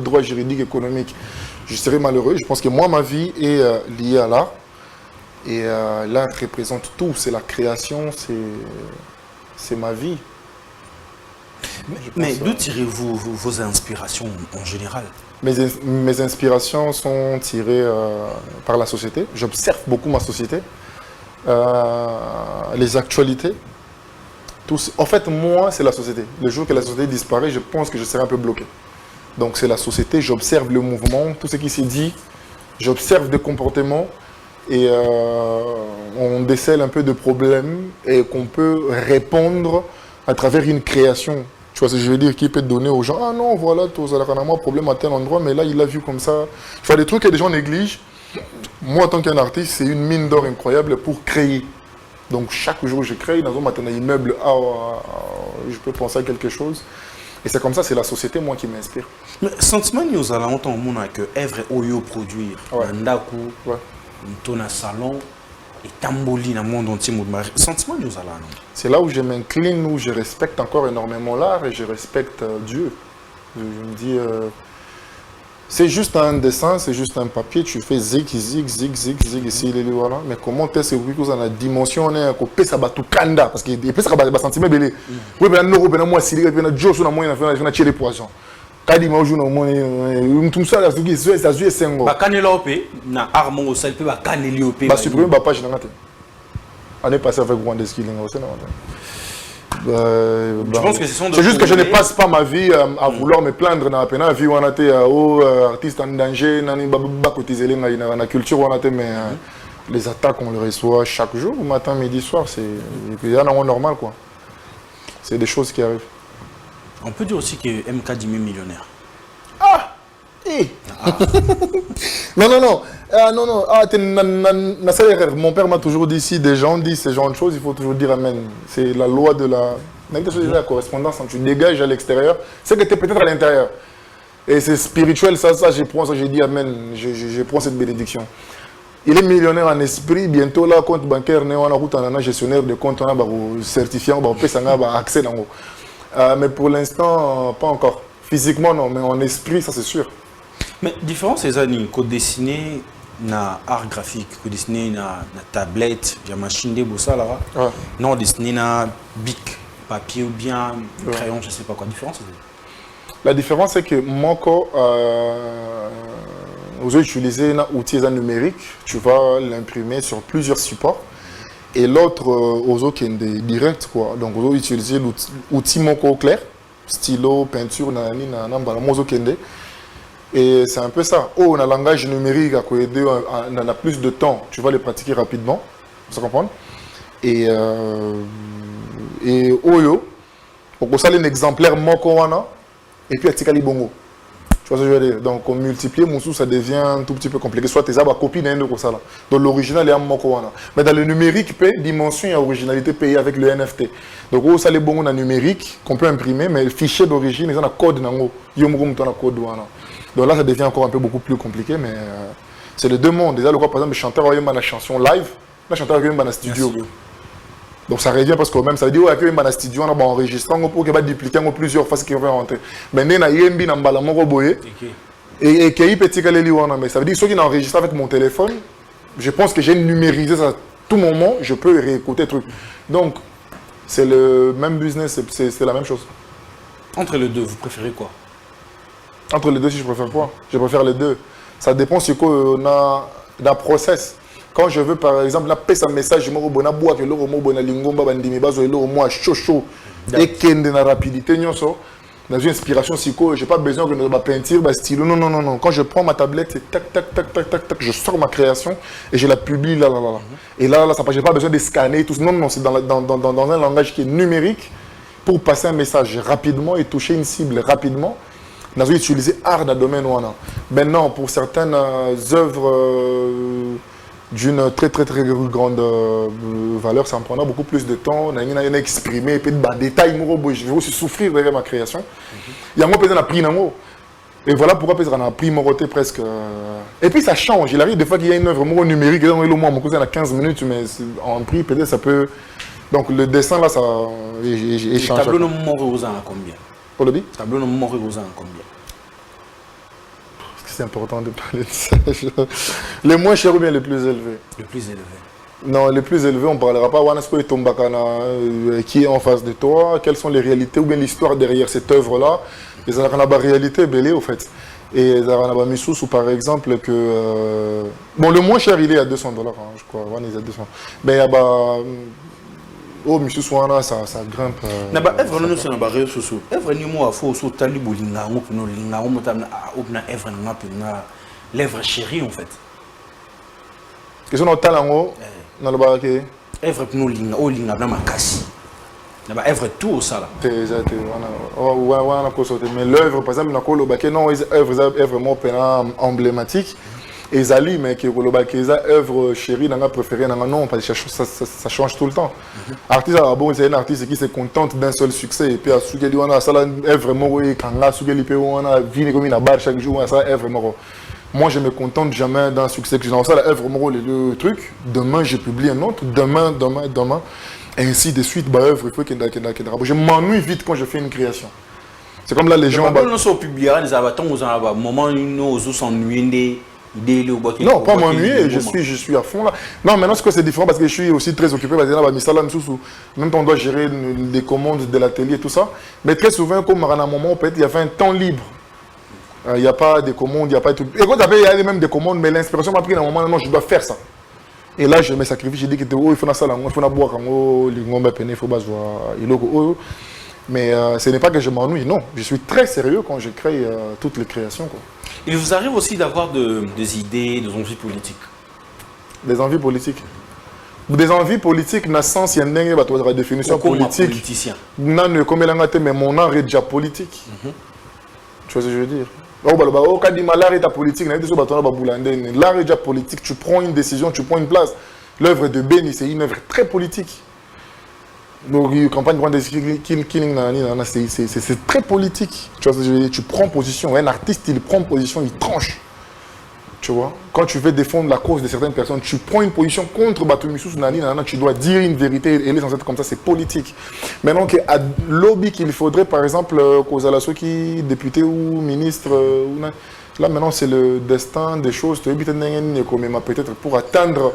droit juridique, économique. je serai malheureux. Je pense que moi, ma vie est liée à l'art. Et l'art représente tout. C'est la création, c'est ma vie. Mais d'où tirez-vous vos inspirations en général? Mes inspirations sont tirées par la société. J'observe beaucoup ma société, les actualités. En fait, moi, c'est la société. Le jour que la société disparaît, je pense que je serai un peu bloqué. Donc, c'est la société, j'observe le mouvement, tout ce qui s'est dit, j'observe des comportements et on décèle un peu de problèmes et qu'on peut répondre à travers une création. Tu vois ce que je veux dire, qui peut donner aux gens, ah non, voilà, tu as un problème à tel endroit, mais là, il l'a vu comme ça. Tu vois, des trucs que les gens négligent. Moi, en tant qu'un artiste, c'est une mine d'or incroyable pour créer. Donc, chaque jour, je crée. Dans un immeuble, je peux penser à quelque chose. Et c'est comme ça, c'est la société, moi, qui m'inspire. Mais sentiment, nous allons entendre que œuvre Oyo produire, Nandaku, ton salon, et Tamboli dans le monde entier. Sentiment, nous allons. C'est là où je m'incline, où je respecte encore énormément l'art et je respecte Dieu. Je me dis, c'est juste un dessin, c'est juste un papier, tu fais zig, zig, zig, zig, zig, ici, voilà. Mais comment est-ce que vous avez la dimension, on est un peu ça tout kanda, parce que peut ça va sentir belé. Oui, ben non, ben moi, si ben Joe sur la moyenne, on a tiré les poissons. Kadi ma joue on tout ça là, ça joue sengo. Ba kanelope na armo au sel pe ba kaneliope. Ba supprimer ba page na ngate. On est passé avec Rwandeski linga aussi je pense que c'est juste que je ne passe pas ma vie à vouloir me plaindre dans la peine. La vie où on a été artiste en danger, on a cotisé la culture où on a été, mais les attaques on les reçoit chaque jour, matin, midi, soir, c'est normal quoi. C'est des choses qui arrivent. On peut dire aussi que MK Dime millionnaire. Ah! Non, non, non. Non, non. Mon père m'a toujours dit, si des gens disent ce genre de choses, il faut toujours dire amen. C'est la loi de la correspondance. Quand tu dégages à l'extérieur, c'est que tu es peut-être à l'intérieur. Et c'est spirituel, ça je prends, ça j'ai dit amen. Je prends cette bénédiction. Il est millionnaire en esprit. Bientôt, là, compte bancaire, on a un gestionnaire de compte, on a un certifiant, on a accès dans mais pour l'instant, pas encore. Physiquement, non, mais en esprit, ça c'est sûr. Mais différence, c'est ça, code dessiné, na art graphique, code dessiné, na tablette, la machine de bossa là. Non, dessiné na bic, papier ou bien crayon, je sais pas quoi. Différence. La différence, c'est que Moko, vous utilisez un outil numérique, tu vas l'imprimer sur plusieurs supports. Et l'autre, aux autres qui est direct, quoi. Donc, vous utilisez l'outil Moko clair, stylo, peinture, et c'est un peu ça. On a un langage numérique à aider, on a plus de temps, tu vas les pratiquer rapidement, vous comprenez? Et Oyo, pour ça, un exemplaire Moko wana, et puis Atikali Bongo. Tu vois ce que je veux dire? Donc, on multiplie, ça devient un tout petit peu compliqué. Soit tes copies d'un de ça là. Donc, l'original est en Moko wana. Mais dans le numérique, dimension et originalité payée avec le NFT. Donc, ça les bons en numérique qu'on peut imprimer, mais le fichier d'origine, ils ont un code nango. Donc là, ça devient encore un peu beaucoup plus compliqué, mais c'est les deux mondes. Déjà, le quoi, par exemple, le chanteur a eu la chanson live, le chanteur a eu dans studio. Donc ça revient parce que même ça veut dire qu'il y a un studio, on a enregistré pour qu'il va dupliquer plusieurs fois ce qu'il va rentrer. Mais il y a un balamour et qui est petit mais ça veut dire que ceux qui ont enregistré avec mon téléphone, je pense que j'ai numérisé ça à tout moment, je peux réécouter le truc. Donc c'est le même business, c'est la même chose. Entre les deux, vous préférez quoi? Entre les deux, si je préfère quoi? Je préfère les deux. Ça dépend sur quoi on a d'un process. Quand je veux, par exemple, la paix, un message, je me bois que l'euro mot lingomba bandimi bazo et l'euro moi chaud et kende na rapidité nyonso. Dans une inspiration psycho, j'ai pas besoin que ma peinture, ma stylo. Non, non, non, non. Quand je prends ma tablette, c'est tac, tac, tac, tac, tac, tac, je sors ma création et je la publie là, là, là. Et là, là, ça, j'ai pas besoin de scanner tout. Non, non, c'est dans un langage qui est numérique pour passer un message rapidement et toucher une cible rapidement. Nous avons utilisé art dans le domaine où on a. Maintenant, pour certaines œuvres d'une très très très grande valeur, ça me prendra beaucoup plus de temps. On a exprimé, et puis des détails, je vais aussi souffrir derrière ma création. Il y a un peu de prix. Et voilà pourquoi on a pris Moroté presque. Et puis ça change. Il arrive des fois qu'il y a une œuvre numérique, mon cousin a 15 minutes, mais en prix, peut-être ça peut. Donc le dessin là, ça change. Le tableau de Moroté, à combien? Pour le dire? Le tableau de Moroté, à combien? c'est important de parler de ça. Les moins chers ou bien les plus élevés? Le plus élevé. Non, les plus élevés, on ne parlera pas. Qui est en face de toi? Quelles sont les réalités ou bien l'histoire derrière cette œuvre-là? Les Arakanaba réalité, belé, au fait. Et les Arakanaba Missous, par exemple, que. Bon, le moins cher, il est à $200, hein, je crois. Il est à 200. Mais il y a. Oh, Missous, ça grimpe. Naba, Evre, nous sommes en réseaux sociaux. Evre, nous, moi, il faut aussi talibo linga, ou linga, ou Evre, l'Evre chérie, en fait. Qu'est-ce qu'on a talent? Dans le bar, Evre, nous, linga, ou linga, ma casse. Naba, Evre, tout ça, là. Mais l'œuvre, par exemple, non, œuvre vraiment emblématique. Et Zali, mais qui est œuvre chérie, préférée, non, parce que ça change tout le temps. Artiste, c'est un artiste qui se contente d'un seul succès. Et puis, à ce qu'il y a, ça est vraiment, quand on a ce qu'il y a, comme une barre chaque jour, ça est vraiment. Moi, je ne me contente jamais d'un succès que j'ai dans ça, la œuvre, les deux trucs. Demain, je publie un autre. Demain. Et ainsi de suite, œuvre, il faut qu'il y ait. Je m'ennuie vite quand je fais une création. C'est comme là, les gens. Nous sommes publiés, les avatars, nous avons un moment où nous s'ennuient. Non, pas m'ennuyer, je suis à fond là. Non, maintenant c'est différent parce que je suis aussi très occupé parce que là, même quand on doit gérer les commandes de l'atelier et tout ça. Mais très souvent, comme à un moment, peut-être il y avait un temps libre. Il n'y a pas de commandes, il n'y a pas de trucs. Et quand il y a même des commandes, mais l'inspiration m'a pris à un moment, non, je dois faire ça. Et là, je me sacrifie, je dis que il faut ça, il faut boire, il faut boire, mais ce n'est pas que je m'ennuie, non. Je suis très sérieux quand je crée toutes les créations, quoi. Il vous arrive aussi d'avoir des idées, des envies politiques. Des envies politiques. Des envies politiques, dans le sens, il y a une définition politique. Politicien. Non, comme mais mon art est déjà politique. Tu vois ce que je veux dire? L'art est politique, l'art est déjà politique. Tu prends une décision, tu prends une place. L'œuvre de Béni, c'est une œuvre très politique. Donc, campagne killing, c'est très politique. Tu vois ce que je veux dire? Tu prends position. Un artiste, il prend position, il tranche. Tu vois? Quand tu veux défendre la cause de certaines personnes, tu prends une position contre Batumissous, tu dois dire une vérité. Elle est censée être comme ça, c'est politique. Maintenant, à lobby qu'il faudrait, par exemple, qui député ou ministre, là maintenant c'est le destin des choses. Peut-être pour atteindre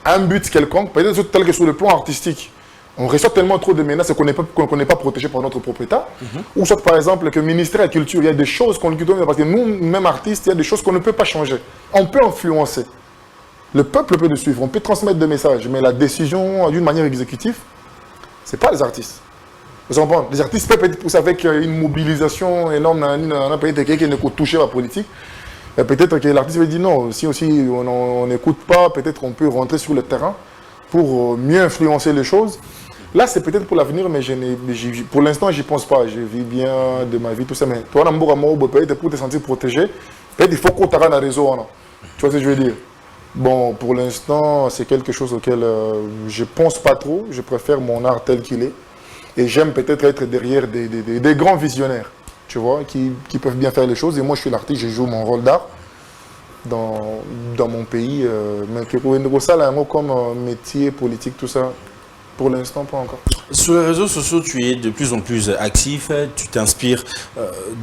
un but quelconque, peut-être tel que sur le plan artistique. On reçoit tellement trop de menaces qu'on n'est pas protégé par notre propriétaire. Ou soit par exemple que le ministère de la Culture, il y a des choses qu'on ne peut pas, parce que nous, même artistes, il y a des choses qu'on ne peut pas changer. On peut influencer. Le peuple peut nous suivre, on peut transmettre des messages, mais la décision d'une manière exécutive, ce n'est pas les artistes. Vous comprenez? Les artistes peuvent être poussés avec une mobilisation énorme, peut-être quelqu'un qui ne peut toucher la politique. Peut-être que l'artiste va dire non, si aussi on n'écoute pas, peut-être on peut rentrer sur le terrain pour mieux influencer les choses. Là, c'est peut-être pour l'avenir, mais pour l'instant, je n'y pense pas. Je vis bien de ma vie, tout ça. Mais toi, peut-être pour te sentir protégé, peut-être il faut qu'on t'arrête dans le réseau. Tu vois ce que je veux dire? Bon, pour l'instant, c'est quelque chose auquel je ne pense pas trop. Je préfère mon art tel qu'il est. Et j'aime peut-être être derrière des grands visionnaires, tu vois, qui peuvent bien faire les choses. Et moi, je suis l'artiste, je joue mon rôle d'art dans mon pays. Mais que ça, là, comme métier politique, tout ça, pour l'instant, pas encore. Sur les réseaux sociaux, tu es de plus en plus actif. Tu t'inspires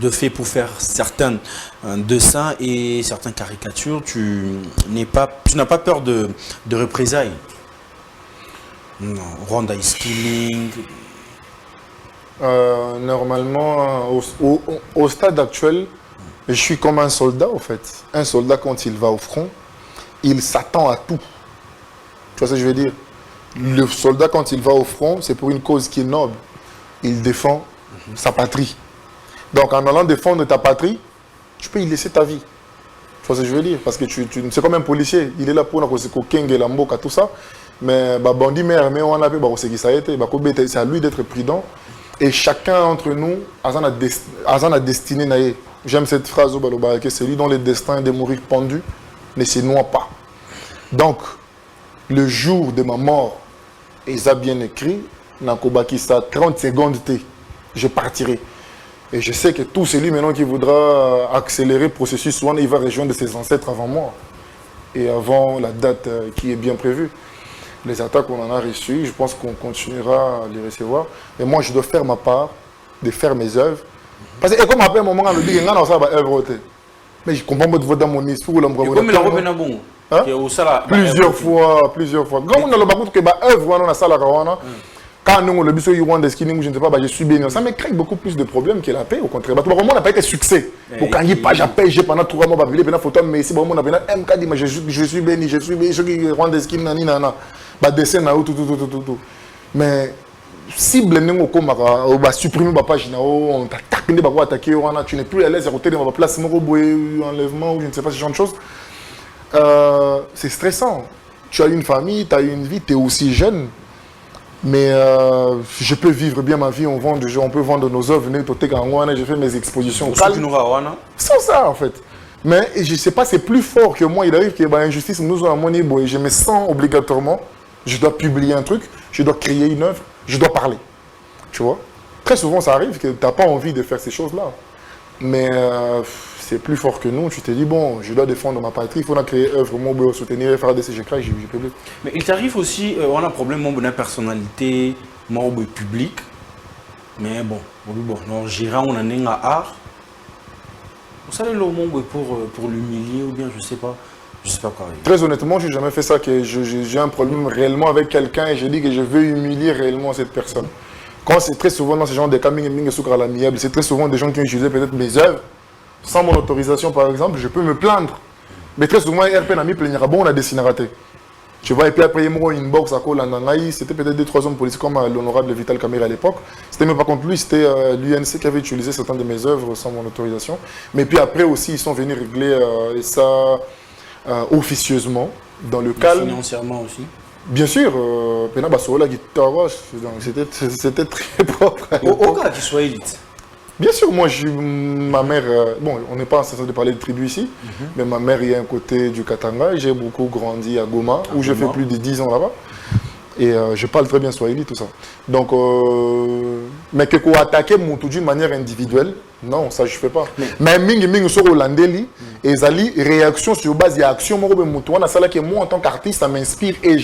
de faits pour faire certains dessins et certaines caricatures. Tu n'as pas peur de représailles. Non, Rwanda is killing. Normalement, au stade actuel, je suis comme un soldat, en fait. Un soldat, quand il va au front, il s'attend à tout. Tu vois ce que je veux dire? Le soldat, quand il va au front, c'est pour une cause qui est noble. Il défend sa patrie. Donc, en allant défendre ta patrie, tu peux y laisser ta vie. Tu vois ce que je veux dire? Parce que c'est comme un policier. Il est là pour tout ça. Mais bandit, mais on a c'est à lui d'être prudent. Et chacun d'entre nous a sa destinée. J'aime cette phrase, que celui dont le destin est de mourir pendu ne se noie pas. Donc, le jour de ma mort, et ça bien écrit, Nakobaki, ça 30 secondes, je partirai. Et je sais que tout celui maintenant qui voudra accélérer le processus, il va rejoindre ses ancêtres avant moi. Et avant la date qui est bien prévue. Les attaques qu'on en a reçues, je pense qu'on continuera à les recevoir. Et moi, je dois faire ma part, de faire mes œuvres. Parce que comme après un moment, on me dit que ça va œuvre. Mais je comprends votre voix dans mon esprit. Ou comme il a revenu bon. Plusieurs fois. Quand on a le bagout que œuvre on a ça la rawana. Quand nous le biso you want the skinning, je ne sais pas, je suis béni. Ça me crée beaucoup plus de problèmes que la paix. Au contraire, tout le monde n'a pas été succès. Pour quand il pas j'appelle, j'ai pendant 3 mois, bah il y a photo, mais ici, bon, on a bien MK dit, mais je suis béni, je suis béni, ceux qui rendent des skins, nani nana, bah dessin là tout. Mais cible nous comme on va supprimer ma page là, on t'attaque, on va attaquer, tu n'es plus à l'aise à côté de ma place, mon enlèvement ou je ne sais pas ce genre de choses. C'est stressant. Tu as une famille, tu as une vie, tu es aussi jeune. Mais je peux vivre bien ma vie, on peut vendre nos œuvres, j'ai fait mes expositions. C'est ça en fait. Mais je ne sais pas, c'est plus fort que moi. Il arrive qu'il y ait une injustice, nous avons monnaie, et je me sens obligatoirement, je dois publier un truc, je dois créer une œuvre, je dois parler. Tu vois? Très souvent ça arrive que tu n'as pas envie de faire ces choses-là. Mais c'est plus fort que nous. Tu te dis, bon, je dois défendre ma patrie, il faut créer œuvre, moi, soutenir, faire des CGK, j'ai publié. Mais il t'arrive aussi, on a un problème, mon bonheur personnalité, mon public. Mais bon, non, j'irai, on en est à art. Vous savez, le monde pour l'humilier ou bien, je sais pas quoi. Très honnêtement, je n'ai jamais fait ça, que j'ai un problème réellement avec quelqu'un et je dis que je veux humilier réellement cette personne. Quand c'est très souvent dans ce genre de cas, c'est très souvent des gens qui ont utilisé peut-être mes œuvres. Sans mon autorisation, par exemple, je peux me plaindre. Mais très souvent, RP n'a mis plaindre. Bon, on a dessiné raté. Tu vois, et puis après, il y a une box à Kolandangaï. C'était peut-être 2-3 hommes politiques comme l'honorable Vital Kamerhe à l'époque. C'était même pas contre lui, c'était l'UNC qui avait utilisé certaines de mes œuvres sans mon autorisation. Mais puis après aussi, ils sont venus régler ça officieusement, dans le calme. Financièrement aussi. Bien sûr, Pena Bassola, guitare, c'était très propre. Au cas qu'il soit élite. Bien sûr, moi, ma mère, bon, on n'est pas censé de parler de tribu ici, mais ma mère est à un côté du Katanga. J'ai beaucoup grandi à Goma, où j'ai fait plus de 10 ans là-bas. Et je parle très bien Swahili, tout ça. Donc, mais que quoi attaquer mon tout d'une manière individuelle, non, ça je ne fais pas. Mais Ming sur Hollandais, et Zali, réaction sur base de action, moi, en tant qu'artiste, ça m'inspire et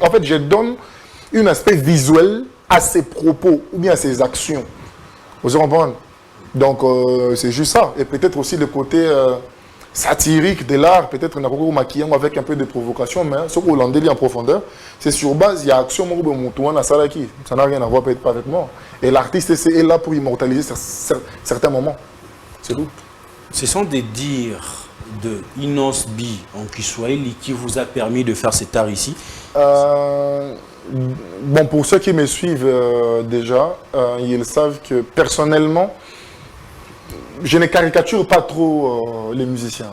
en fait, je donne un aspect visuel à ses propos ou bien à ses actions. Vous comprenez? Donc, c'est juste ça. Et peut-être aussi le côté satirique de l'art, peut-être un maquillant avec un peu de provocation, mais ce qu'on Hollandais en profondeur, c'est sur base, il y a action, ça n'a rien à voir peut-être pas avec moi. Et l'artiste est là pour immortaliser certains moments. C'est tout. Ce sont des dires de Inos B en Kiswahili qui vous a permis de faire cet art ici? Bon, pour ceux qui me suivent déjà, ils savent que personnellement, je ne caricature pas trop les musiciens.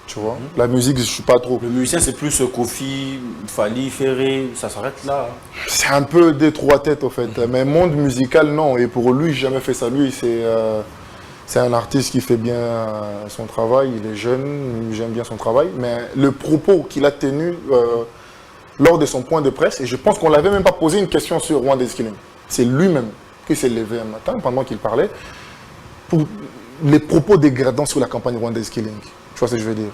Tu vois, la musique, je ne suis pas trop. Le musicien, c'est plus Kofi, Fali, Ferré, ça s'arrête là. C'est un peu des trois têtes, au fait. Mais monde musical, non. Et pour lui, je n'ai jamais fait ça. Lui, c'est un artiste qui fait bien son travail. Il est jeune, j'aime bien son travail. Mais le propos qu'il a tenu lors de son point de presse, et je pense qu'on ne l'avait même pas posé une question sur Rwanda Skilling. C'est lui-même qui s'est levé un matin pendant qu'il parlait pour les propos dégradants sur la campagne Rwanda Skilling. Tu vois ce que je veux dire?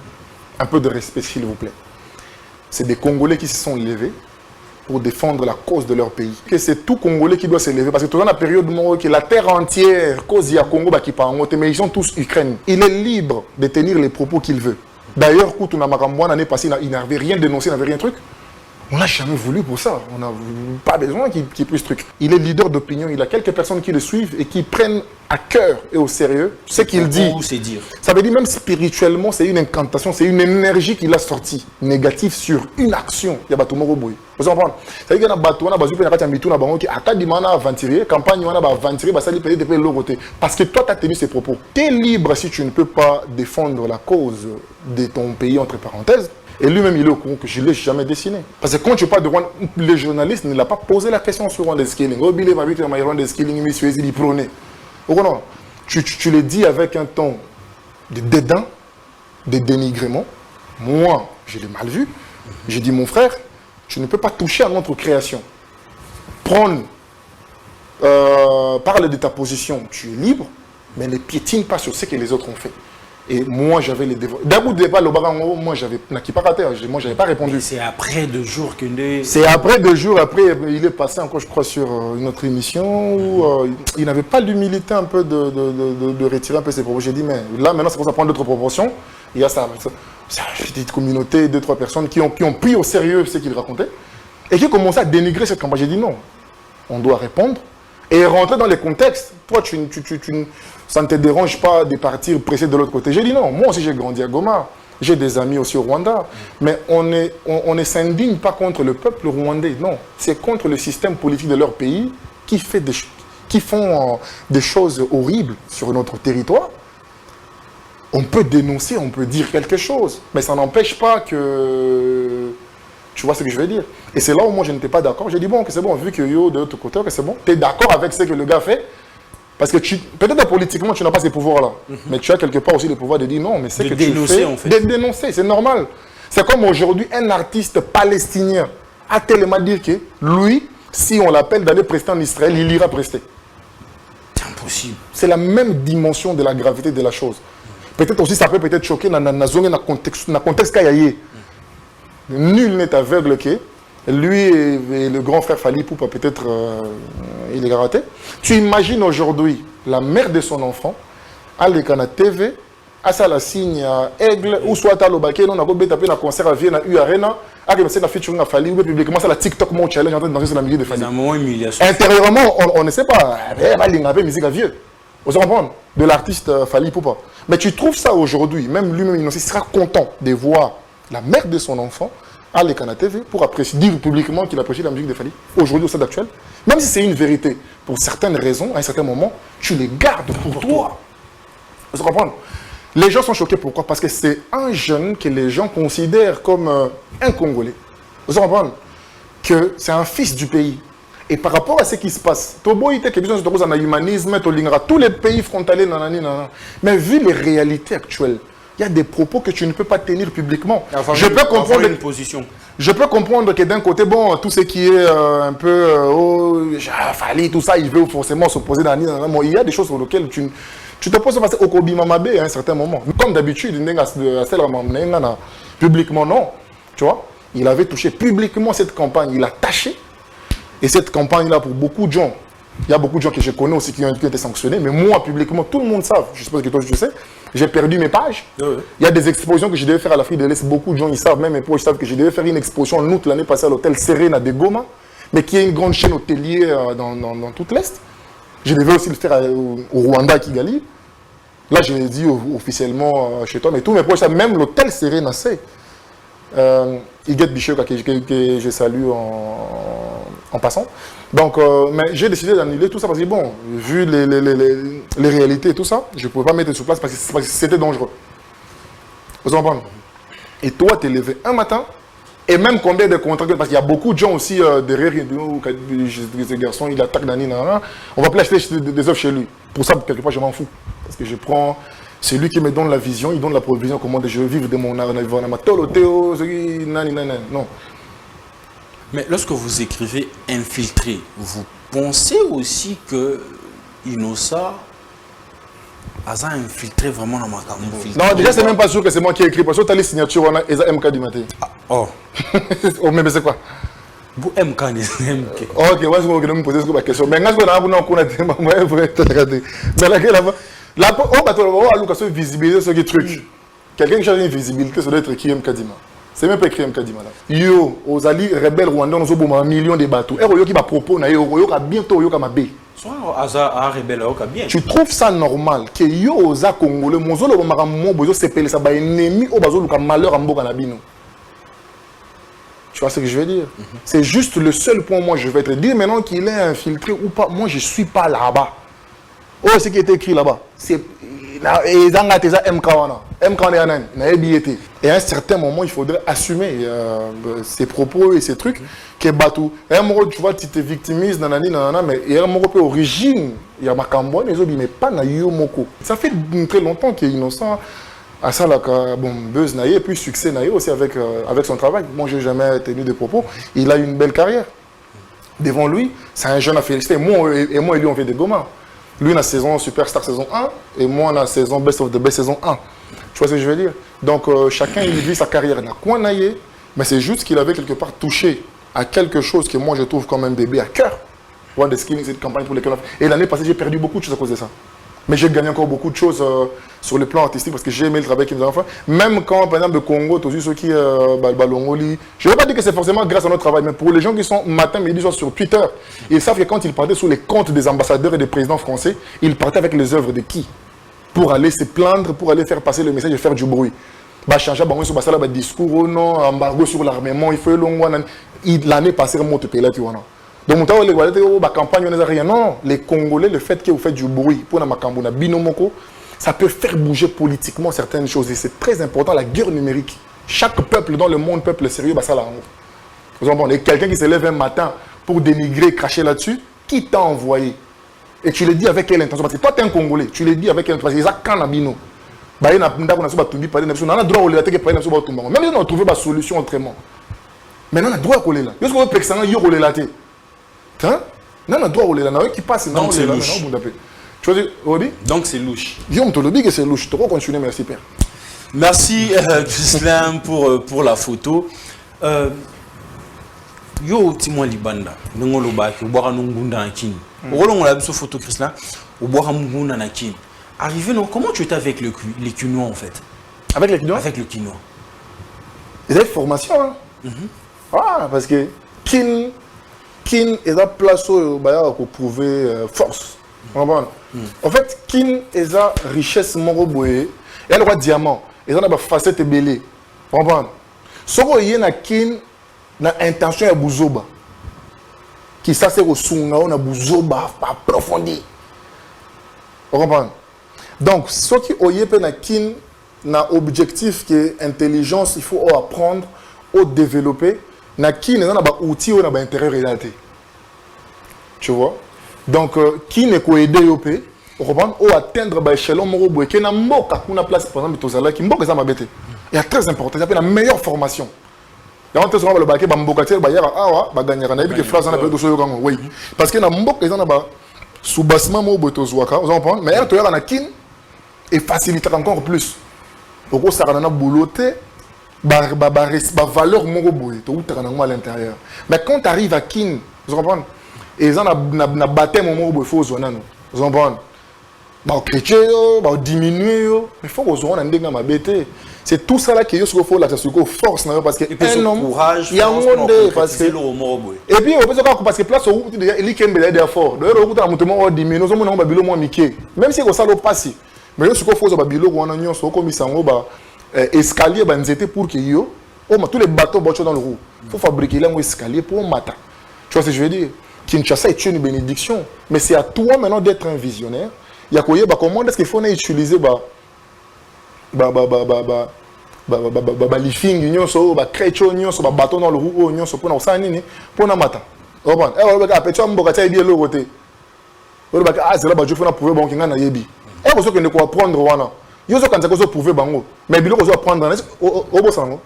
Un peu de respect, s'il vous plaît. C'est des Congolais qui se sont levés pour défendre la cause de leur pays. Que c'est tout Congolais qui doit se lever. Parce que dans la période où la terre entière, cause à Congo, mais ils sont tous Ukraine. Il est libre de tenir les propos qu'il veut. D'ailleurs, quand on a Makamboua l'année passée, il n'avait rien dénoncé, il n'avait rien truc. On n'a jamais voulu pour ça. On n'a pas besoin qu'il puisse truc. Il est leader d'opinion. Il a quelques personnes qui le suivent et qui prennent à cœur et au sérieux ce qu'il dit. Ça veut dire même spirituellement, c'est une incantation, c'est une énergie qu'il a sortie négative sur une action. Il y a Batumoro Boy. Vous comprenez? Ça veut dire que parce que toi, tu as tenu ces propos. Tu es libre si tu ne peux pas défendre la cause de ton pays, entre parenthèses. Et lui-même, il est au courant que je ne l'ai jamais dessiné. Parce que quand tu parles de Rwanda, le journaliste ne l'a pas posé la question sur Rwanda Skilling. Tu le dis avec un ton de dédain, de dénigrement. Moi, je l'ai mal vu. J'ai dit, mon frère, tu ne peux pas toucher à notre création. Prendre, parle de ta position, tu es libre, mais ne piétine pas sur ce que les autres ont fait. Et moi, j'avais les devoirs. D'abord, moi, j'avais pas répondu. C'est après 2 jours que... C'est après 2 jours, après, il est passé encore, je crois, sur une autre émission où il n'avait pas l'humilité un peu de retirer un peu ses propos. J'ai dit, mais là, maintenant, c'est pour ça prendre d'autres proportions. Il y a ça, une petite communauté, 2-3 personnes qui ont pris au sérieux ce qu'il racontait et qui ont commencé à dénigrer cette campagne. J'ai dit non, on doit répondre et rentrer dans les contextes. Toi, ça ne te dérange pas de partir pressé de l'autre côté. J'ai dit non, moi aussi j'ai grandi à Goma, j'ai des amis aussi au Rwanda, mais on ne s'indigne pas contre le peuple rwandais, non, c'est contre le système politique de leur pays qui font des choses horribles sur notre territoire. On peut dénoncer, on peut dire quelque chose, mais ça n'empêche pas que... Tu vois ce que je veux dire? Et c'est là où moi je n'étais pas d'accord. J'ai dit bon, que c'est bon, vu que yo de l'autre côté, que c'est bon, tu es d'accord avec ce que le gars fait. Parce que peut-être politiquement tu n'as pas ces pouvoirs-là, mais tu as quelque part aussi le pouvoir de dire non, mais c'est que dénoncer, tu fais... en fait. De dénoncer, c'est normal. C'est comme aujourd'hui un artiste palestinien a tellement dire que lui, si on l'appelle d'aller prester en Israël, il ira prester. C'est impossible. C'est la même dimension de la gravité de la chose. Peut-être aussi, ça peut peut-être choquer dans le contexte qu'il y a. Nul n'est aveugle que lui et le grand frère Fali Poupa, peut-être il est raté. Tu imagines aujourd'hui la mère de son enfant, à l'écran TV, à ça la signe aigle, ou soit à l'Obaké, on a tapé un concert à Vienne, à U Arena, à la featuring à Fali, ou publiquement, c'est la TikTok Mon Challenge en train de danser sur la musique de Fali. Intérieurement, on ne sait pas, il y a musique à vieux. Vous comprenez? De l'artiste Fali Poupa. Mais tu trouves ça aujourd'hui, même lui-même, il sera content de voir la mère de son enfant à l'écran TV pour apprécier, dire publiquement qu'il apprécie la musique de Fali, aujourd'hui au stade actuel. Même si c'est une vérité, pour certaines raisons, à un certain moment, tu les gardes pour toi. Vous comprenez? Les gens sont choqués, pourquoi? Parce que c'est un jeune que les gens considèrent comme un Congolais. Vous comprenez? Que c'est un fils du pays. Et par rapport à ce qui se passe, humanisme, tous les pays frontaliers, mais vu les réalités actuelles, il y a des propos que tu ne peux pas tenir publiquement. Je peux comprendre une position. Je peux comprendre que d'un côté, bon, tout ce qui est un peu Fali, tout ça, il veut forcément s'opposer dans il y a des choses sur lesquelles tu te poses passer au Kobi Mamabé à un certain moment. Comme d'habitude, publiquement, non. Tu vois, il avait touché publiquement cette campagne, il a taché. Et cette campagne-là, pour beaucoup de gens, il y a beaucoup de gens que je connais aussi qui ont été sanctionnés, mais moi, publiquement, tout le monde sait, je suppose que toi, tu sais, j'ai perdu mes pages. Il y a des expositions que je devais faire à l'Afrique de l'Est, beaucoup de gens, ils savent, même mes proches savent que je devais faire une exposition en août l'année passée à l'hôtel Serena de Goma, mais qui est une grande chaîne hôtelière dans toute l'Est. Je devais aussi le faire au Rwanda, à Kigali. Là, je l'ai dit officiellement chez toi, mais tous mes proches savent, même l'hôtel Serena sait. Iguette Bichoka que je salue en passant. Donc, mais j'ai décidé d'annuler tout ça parce que bon, vu les réalités et tout ça, je ne pouvais pas mettre sur place parce que c'était dangereux. Vous comprenez? Et toi, tu es levé un matin, et même combien de contrats, parce qu'il y a beaucoup de gens aussi derrière, ces garçons, il attaque Dani, on va plus acheter des œuvres chez lui. Pour ça, quelque part, je m'en fous. Parce que je prends... C'est lui qui me donne la vision, il donne la provision, comment je veux vivre de mon art. Non. Mais lorsque vous écrivez infiltré, vous pensez aussi que Innocent a infiltré vraiment dans ma campagne? Non, déjà, c'est même pas sûr que c'est moi qui ai écrit. Parce que tu as les signatures, on a MK du matin. Oh. Oh, mais c'est quoi? Vous MK, MK. Ok, moi, je vais me poser cette question. Mais quand on a dit, mais là, on va te visibiliser ce truc. Quelqu'un qui cherche une visibilité, ça doit être qui Kadima. C'est même pas écrit Kadima là. Yo, aux alliés rebelles rwandais, on a un million de bateaux. Et Royo qui va proposer, Royo qui bientôt Royo qui va bé. Tu trouves ça normal que yo aux Congolais, Mozolo va m'avoir besoin de s'épeler ça, bah ennemi au bazo le malheur en Boganabino. Tu vois ce que je veux dire? C'est juste le seul point, moi je vais te dire maintenant qu'il est infiltré ou pas. Moi je suis pas là-bas. Oh, ce qui est écrit là-bas, c'est et à un certain moment, il faudrait assumer ses propos et ses trucs. Que Batou, un moment tu vois, tu te victimises, mais il y a un moment peu origine, il y a ma cambouane, mais pas na moko. Ça fait très longtemps qu'il est innocent. À ça, là, bon, buzz naïe, et puis succès naïe aussi avec son travail. Moi, je n'ai jamais tenu de propos. Il a une belle carrière. Devant lui, c'est un jeune à féliciter. Moi et lui, on fait des Goma. Lui, la saison Superstar saison 1, et moi, la saison Best of the Best saison 1. Tu vois ce que je veux dire? Donc, chacun, il vit sa carrière. Il n'a quoi naïe, mais c'est juste qu'il avait quelque part touché à quelque chose que moi, je trouve comme un bébé à cœur. One des skills, cette campagne pour lesquelles... Et l'année passée, j'ai perdu beaucoup de choses à cause de ça. Mais j'ai gagné encore beaucoup de choses sur le plan artistique parce que j'ai aimé le travail qu'ils nous ont fait. Même quand, par exemple, le Congo, tous ceux qui Balongoli, je ne veux pas dire que c'est forcément grâce à notre travail, mais pour les gens qui sont matin, midi, soir sur Twitter, ils savent que quand ils partaient sous les comptes des ambassadeurs et des présidents français, ils partaient avec les œuvres de qui? Pour aller se plaindre, pour aller faire passer le message et faire du bruit. Changer le discours, non, embargo sur l'armement, il faut l'année passée, on monte pays là, tu vois. Donc, la campagne, on n'a rien. Non, les Congolais, le fait que vous faites du bruit pour la binomoko, ça peut faire bouger politiquement certaines choses. Et c'est très important, la guerre numérique. Chaque peuple dans le monde, peuple sérieux, ça là. Vous comprenez? Quelqu'un qui se lève un matin pour dénigrer, cracher là-dessus, qui t'a envoyé? Et tu le dis avec quelle intention? Parce que toi, tu es un Congolais, tu le dis avec quelle intention? Parce que ça, quand bino. Même si on a trouvé une solution autrement. Mais on a droit à coller là. Est-ce qu'on peut personne y coller là? Non, on a droit à coller là. Qui passe là? Donc c'est louche. Tu vois, Obi? Donc c'est louche. Dis-moi, tu le dis que c'est louche. Tu vas continuer, merci Père. Merci Christian pour la photo. Yo Timon Libanda, Nongolo Baki, Obara Nungunda Akini. On a vu cette photo Christian, Obara Nungunda Akini. Arrivé, non, comment tu étais avec les quinois en fait? Avec les quinois? Avec le quinois. Ils avaient formation. Hein? Ah, parce que Kin est la place où pour prouver force. En fait, Kin est la richesse morobouée. Et elle a diamant. Et elle a facette belée. Ce qu'il y a Kin, na intention de Bouzoba. Qui ça c'est au Sunga, on a Bouzoba approfondi. Vous comprenez? Donc, ce qui est na Kin, na objectif qui est intelligence, il faut apprendre, ou développer. Na Kin, on a des outils, on a des intérêts relatés. Tu vois? Donc, qui n'est qu'au aider au pays, ou atteindre l'échelon moroboué, qui n'a pas une place, par exemple, Tozala, qui n'a pas de bête. Il y a très important, il y a la meilleure formation. Parce que na mboka ezana ba soubassement mo boto zwaka vous comprenez mais to na kin et faciliter encore plus pourquoi ça na bouloté ba valeur mo boye to utaka na à l'intérieur mais quand tu arrives à kin vous comprenez et ezana na baptême mo boye faut zona vous comprenez ba chrétien ba diminuer mais faut que zona ndenga mabete. C'est tout ça là qui est sur la force parce que un homme courage il y a un monde parce que et puis on peut se parce que place où il y a des efforts d'ailleurs on a monté diminuer nous on a bilo moins miqué même si ça le passe mais ce qu'il faut c'est bilo on a nion so comme ça on va escalier banzete pour que yo tous les bateaux bocho dans le roue faut fabriquer un escalier pour matin tu vois ce que je veux dire Kinshasa est une bénédiction mais c'est à toi maintenant d'être un visionnaire il y a quoi comment est-ce qu'il faut utiliser lifting nyonso ba krecho nyonso ba bateau dans le roue nyonso pour na osanini pour na mata oban ba petit mboka tsa bien le côté ba ah c'est là ba je faut na prouver bon kinga na yebi ko so que ne ko apprendre wana yo so kanza ko so prouver bango mais biloko so apprendre obo sango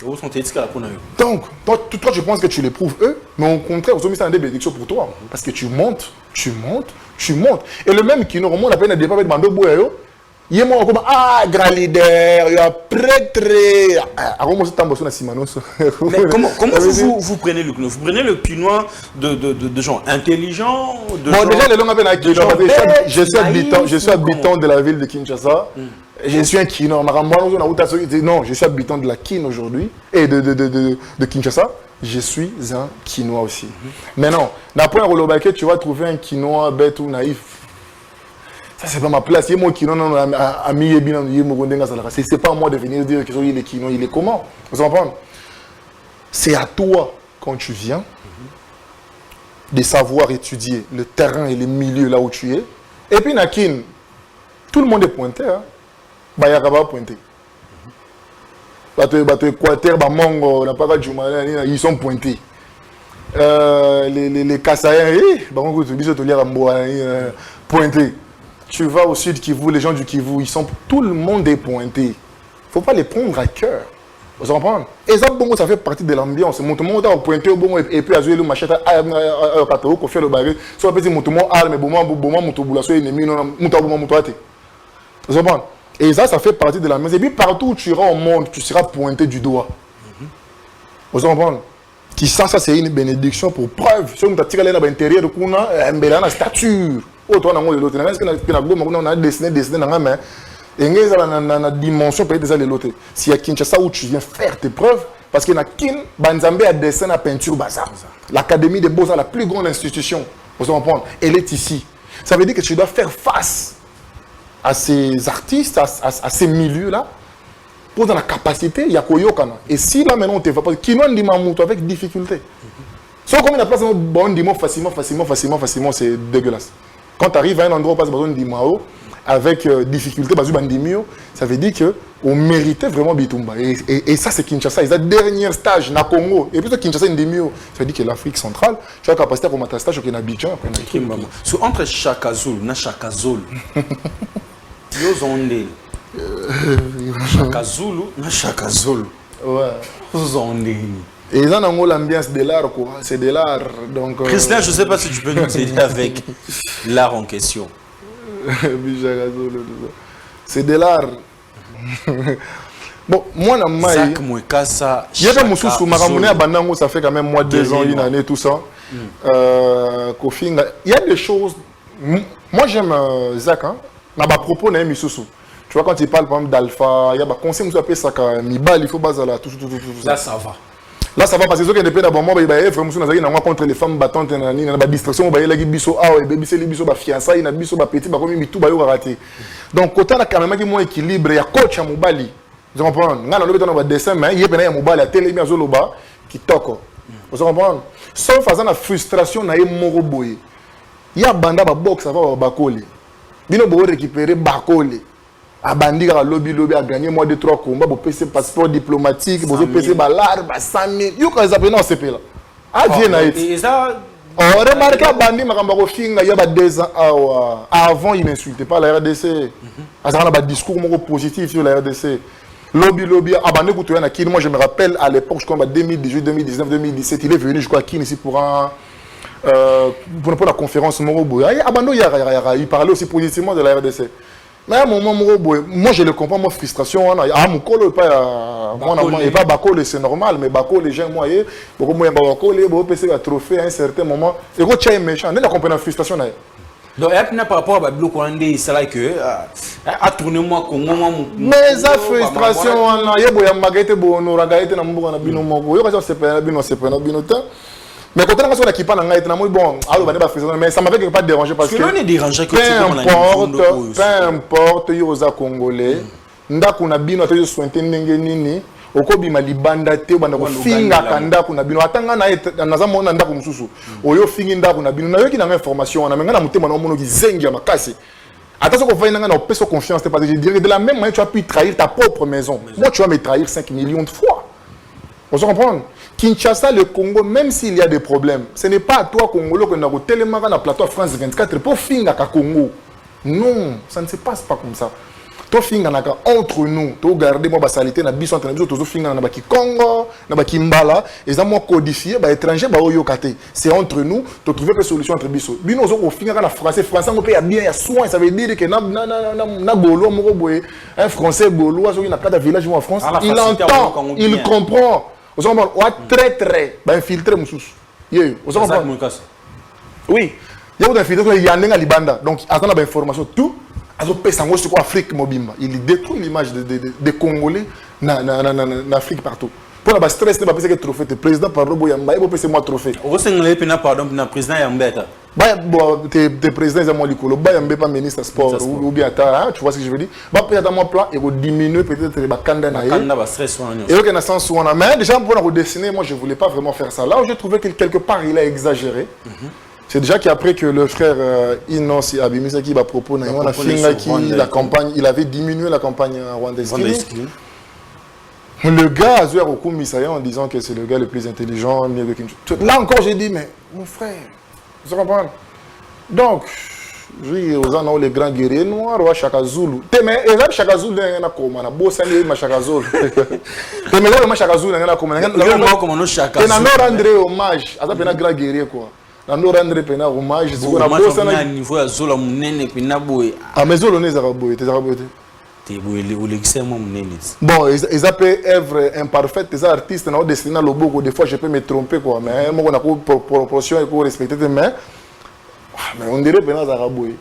o sont etika pour na yo donc toi je pense que tu les prouves eux mais au contraire vous mis ça en bénédiction pour toi parce que tu montes et le même qui nous remonte la peine de pas mettre bando boyo. Il y a comme grand leader, il y a prêtre. Mais comment vous prenez le quinois? Vous prenez le quinois de gens intelligents, de bon, gens... déjà, les langues je suis habitant de la ville de Kinshasa. Je suis un quinois. Non, je suis habitant de la Kin aujourd'hui et de Kinshasa. Je suis un quinois aussi. Mais non, d'après un Rolobake, tu vas trouver un quinois bête ou naïf. Ça, c'est pas ma place. C'est pas à moi de venir dire qu'il est quinois, il est comment? Vous comprenez? C'est à toi, quand tu viens, de savoir étudier le terrain et les milieux là où tu es. Et puis, Nakin, tout le monde est pointé. Hein? Bayakaba pointé. Équateur, Mongo, ils sont pointés. Les Kassaïens, pointés. Tu vas au sud Kivu, les gens du Kivu, tout le monde est pointé. Il ne faut pas les prendre à cœur. Vous comprenez? Et ça, bon, ça fait partie de l'ambiance. Mon monde a pointé au bon et puis à jouer le machette à Katao, qu'on fait le baguette. Soit petit mon arme, mais bon, mon toboula, soit ennemi, mon toboula, mon toité. Vous comprenez? Et ça fait partie de l'ambiance. Et puis partout où tu iras au monde, tu seras pointé du doigt. Vous comprenez? Qui ça c'est une bénédiction pour preuve. Si on t'a tiré à l'intérieur de Kuna, un bel stature. Oh, toi, on a l'autre. On a dessiné, mais il y a une dimension peut-être des lotés. Si à Kinshasa où tu viens faire tes preuves, parce qu'il y a Kin, Banzambe a dessin à peinture bazar. L'Académie des Beaux-Arts, la plus grande institution, vous comprenez, elle est ici. Ça veut dire que tu dois faire face à ces artistes, à ces milieux-là, pour dans la capacité, il y a Koyokana. Et si là maintenant on te va pas, qui n'ont dit Mamouto avec difficulté. Sauf comme il a place bon dit facilement, c'est dégueulasse. Quand tu arrives à un endroit où passe besoin de Mao avec difficulté, ça veut dire qu'on méritait vraiment Bitumba. Et ça, c'est Kinshasa. C'est le dernier stage na Congo. Et puis Kinshasa, ça veut dire que l'Afrique centrale, tu as la capacité à commencer un stage au Abidjan. Entre Chakazul et Chakazol, Chakazulu et Chakazol. Ouais. Et ils ont l'ambiance de l'art, quoi. C'est de l'art. Donc. Christian, je ne sais pas si tu peux nous aider avec l'art en question. C'est de l'art. Bon, moi, Zach Mwekasa, il y a des moussous sous Maramouné à Bandango, ça fait quand même 2 ans, 1 année, tout ça. Il y a des choses. Moi, j'aime Zach. Hein. Mais à propos, il y a des moussous. Tu vois, quand il parle par exemple d'Alpha, il y a des conseils, il faut baser là, tout. Là, ça va. Là, ça va parce que ceux qui sont d'abord, moi, je suis contre les femmes battantes, il y a des distractions, il y a des biso, des fiançailles, il y a des biso, des petits, tout va rater. Donc, côté là, quand même, il y a un équilibre, il y a coach à Moubali. Vous comprenez? Il y a un dessin, mais il y a un Moubali, à télé, qui toque. Vous comprenez? Sauf faisant la frustration, il y a un Moroboye. Il y a un banda, il y a un box, ça va, Bakole. Il y a un récupérer Bakole. A bandi à lobby a gagné moins de 3 combats pour passer passeport diplomatique, pour passer balar, 100 000. You guys have been CP là. Ah bien et ça on remarque à bandi makambako finga il y a 2 ans avant il n'insultait pas la RDC. Ça a un discours positif sur la RDC. Lobby a bandi kutoya na Kin. Moi je me rappelle à l'époque je crois 2018, 2019, 2017, il est venu je crois à Kin ici pour la conférence Morobo. Il parlait aussi positivement de la RDC. Mais à un moment, moi je le comprends, ma frustration. Mon pas Bakole, c'est normal, mais Bakole, les gens, moi, ils ont trophée à un certain moment. Et quand tu es méchant, on comprend la frustration. Donc, par rapport à Babylou Kouandé, c'est là que. À tourner moi, mais la frustration, il y a des magaïtes, mais quand on a sur l'équipe, mais ça m'avait pas dérangé parce que peu importe, il y a Congolais, ndakuna bino to sointe ndenge nini, okobima libanda te banda ko finga kanda kuna bino atanga na nazamona ndako mususu. Oyo fingi ndako na bino na yoki na information na menga na mutema na mono ki zengi ya makasi. Attention qu'on fasse une personne confiance, parce que je dirais de la même manière tu as pu trahir ta propre maison. Moi tu vas me trahir 5 millions de fois. Vous comprenez? Kinshasa, le Congo, même s'il y a des problèmes, ce n'est pas à toi, Congolais, que nous avons tellement dans la plateau France 24 pour finir à Congo. Non, ça ne se passe pas comme ça. To finga naka entre nous, to garder moi basalité na biso entre nous, to finga na baki Congo, na baki Mbala, et ça moi codifié ba étranger ba oyokate. C'est entre nous, to trouver des solutions entre biso. Bino zo ko finga na français on peut bien ya soin, ça veut dire que na golo moko boye, un français golo so na quatre village en France, il entend, il comprend. Vous avez très infiltré Moussous. Vous avez oui. Il y a des infiltrés qui sont Libanda. Donc, il y a des informations. Tout, Afrique mobile. Il détruit l'image des Congolais en Afrique partout. Pour la stress, il n'y a pas de trophée. Le président Pardon Boyamba, il n'y a pas de trophée. Vous avez pardon pour le président Yambeta. Tes présidents, ils ne pas ministre des Sports ou bien tu vois ce que je veux dire. Il y a un plan et diminuer peut-être les Bakanda. Et il y a un sens où on a. Mais déjà, pour le dessiner, moi je ne voulais pas vraiment faire ça. Là où j'ai trouvé que quelque part il a exagéré. C'est déjà qu'après que le frère Inos Abimisa qui va proposer la campagne, il avait diminué la campagne rwandaise. Le gars a joué au commissariat en disant que c'est le gars le plus intelligent. Là encore, j'ai dit, mais mon frère, vous comprenez? Donc, je dis aux gens, les grands guerriers noirs, ou Chaka Zulu. Mais Chaka Zulu, il y a un comment? Il y a un Chaka Zulu. Mais il y a un Chaka Zulu, il y a un comment? Il y a un Chaka Zulu. Il y a un hommage. Il y a un grand guerrier, quoi. Na no rendre pena hommage c'est na bossa na niveau ya zola munene pena boy ah mais zolo neza boy te boy le xema munene bon ils appellent œuvre imparfaite des artistes na destiné loboko des fois je peux me tromper quoi mais moi on a proportion et pour respecter mais mais on dirait pendant Zaraboué.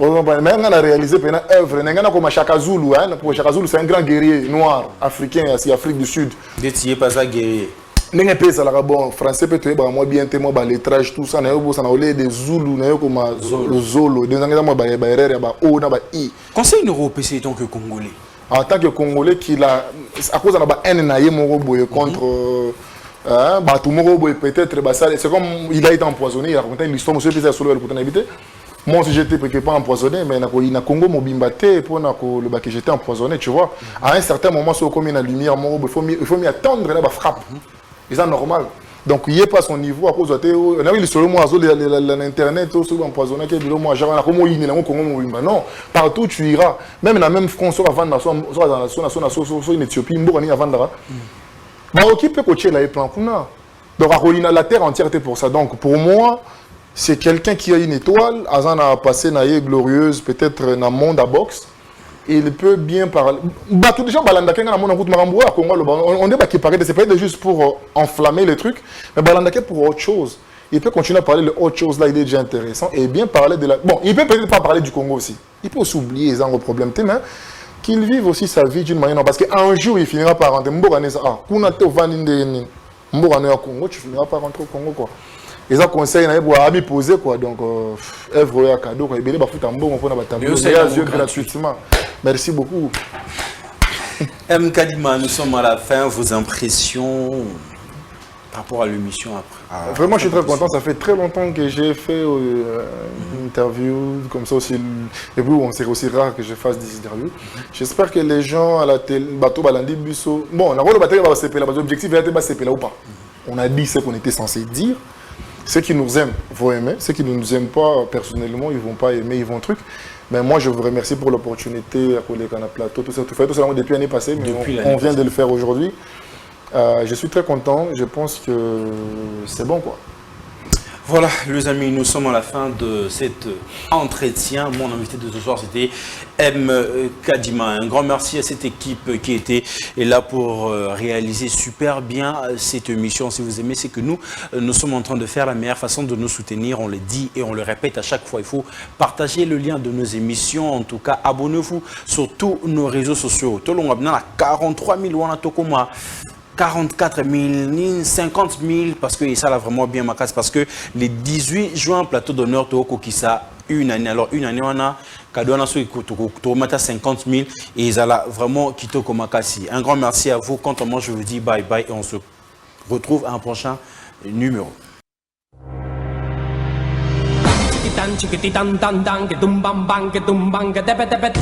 Mais on a réalisé pendant œuvre. On a comme Chaka Zulu. Chaka Zulu, c'est un grand guerrier noir, africain, c'est Afrique du Sud. Détié pas ça guerrier. Nenga pesa la bon français peut être moi bien témoin ba lettrage tout ça na yo ça na olé des Zulu na yo comme Zolo des angela moi ba erreur ba o na ba i. Conseil européen c'est tant que congolais. En tant que congolais qui a à cause na ba haine na ye moko boye contre bah tout moko boye peut-être bah ça c'est comme il a été empoisonné il a raconté une histoire monsieur pesa solo pour habiter. Moi si j'étais pas empoisonné mais na Congo mobimba té pour na ko le ba que j'étais empoisonné tu vois. À un certain moment sur comme la lumière moko il faut m'y attendre là ba frappe. C'est normal. Donc, il n'est pas à son niveau à cause de on a vu sur le mois l'internet, sur empoisonné, non, partout tu iras. Même dans la même France, avant en Éthiopie, qui peut coacher là, donc, la terre entière était pour ça. Donc, pour moi, c'est quelqu'un qui a une étoile, Azan a passé une année glorieuse, peut-être dans le monde à boxe. Il peut bien parler. Tout les gens, on dit qu'il paraît, c'est pas juste pour enflammer le truc, mais Balandake pour autre chose. Il peut continuer à parler de autre chose là, il est déjà intéressant et bien parler de la. Bon, il peut peut-être pas parler du Congo aussi. Il peut s'oublier les problèmes, mais qu'il vive aussi sa vie d'une manière. Parce qu'un jour, il finira par rentrer. Congo, tu finiras par rentrer au Congo quoi. Et ça conseille à poser quoi donc œuvre à cadeau quoi il va foutre un bon pour gratuitement. Merci beaucoup. M. Kadima, nous sommes à la fin. Vos impressions par rapport à l'émission après? Vraiment, je suis très content. Ça fait très longtemps que j'ai fait une interview comme ça aussi. Et puis, c'est aussi rare que je fasse des interviews. J'espère que les gens à la télé, bateau balandi busso. Bon, on a le bateau va s'épeler. L'objectif est de s'épeler ou pas. On a dit ce qu'on était censé dire. Ceux qui nous aiment vont aimer. Ceux qui ne nous aiment pas personnellement, ils ne vont pas aimer, ils vont truc. Mais moi, je vous remercie pour l'opportunité à coller Canal Plateau, tout ça, tout ça depuis l'année passée, mais on vient de le faire aujourd'hui. Je suis très content, je pense que c'est bon quoi. Voilà, les amis, nous sommes à la fin de cet entretien. Mon invité de ce soir, c'était M. Kadima. Un grand merci à cette équipe qui était là pour réaliser super bien cette émission. Si vous aimez, c'est que nous sommes en train de faire la meilleure façon de nous soutenir. On le dit et on le répète à chaque fois. Il faut partager le lien de nos émissions. En tout cas, abonnez-vous sur tous nos réseaux sociaux. Tout le monde a 43 000 Tokoma. 44 000, 50 000, parce que ça l'a vraiment bien ma casse, parce que les 18 juin, plateau d'honneur, Kokisa, une année. Alors, une année, on a cadeau, on a 50 000, et ça l'a vraiment quitté comme Makassi. Un grand merci à vous. Quant à moi, je vous dis bye bye, et on se retrouve à un prochain numéro. Chiquitan, chiquititan, tan, tan, que tum bam bam, que tum bam, que tepe tepe.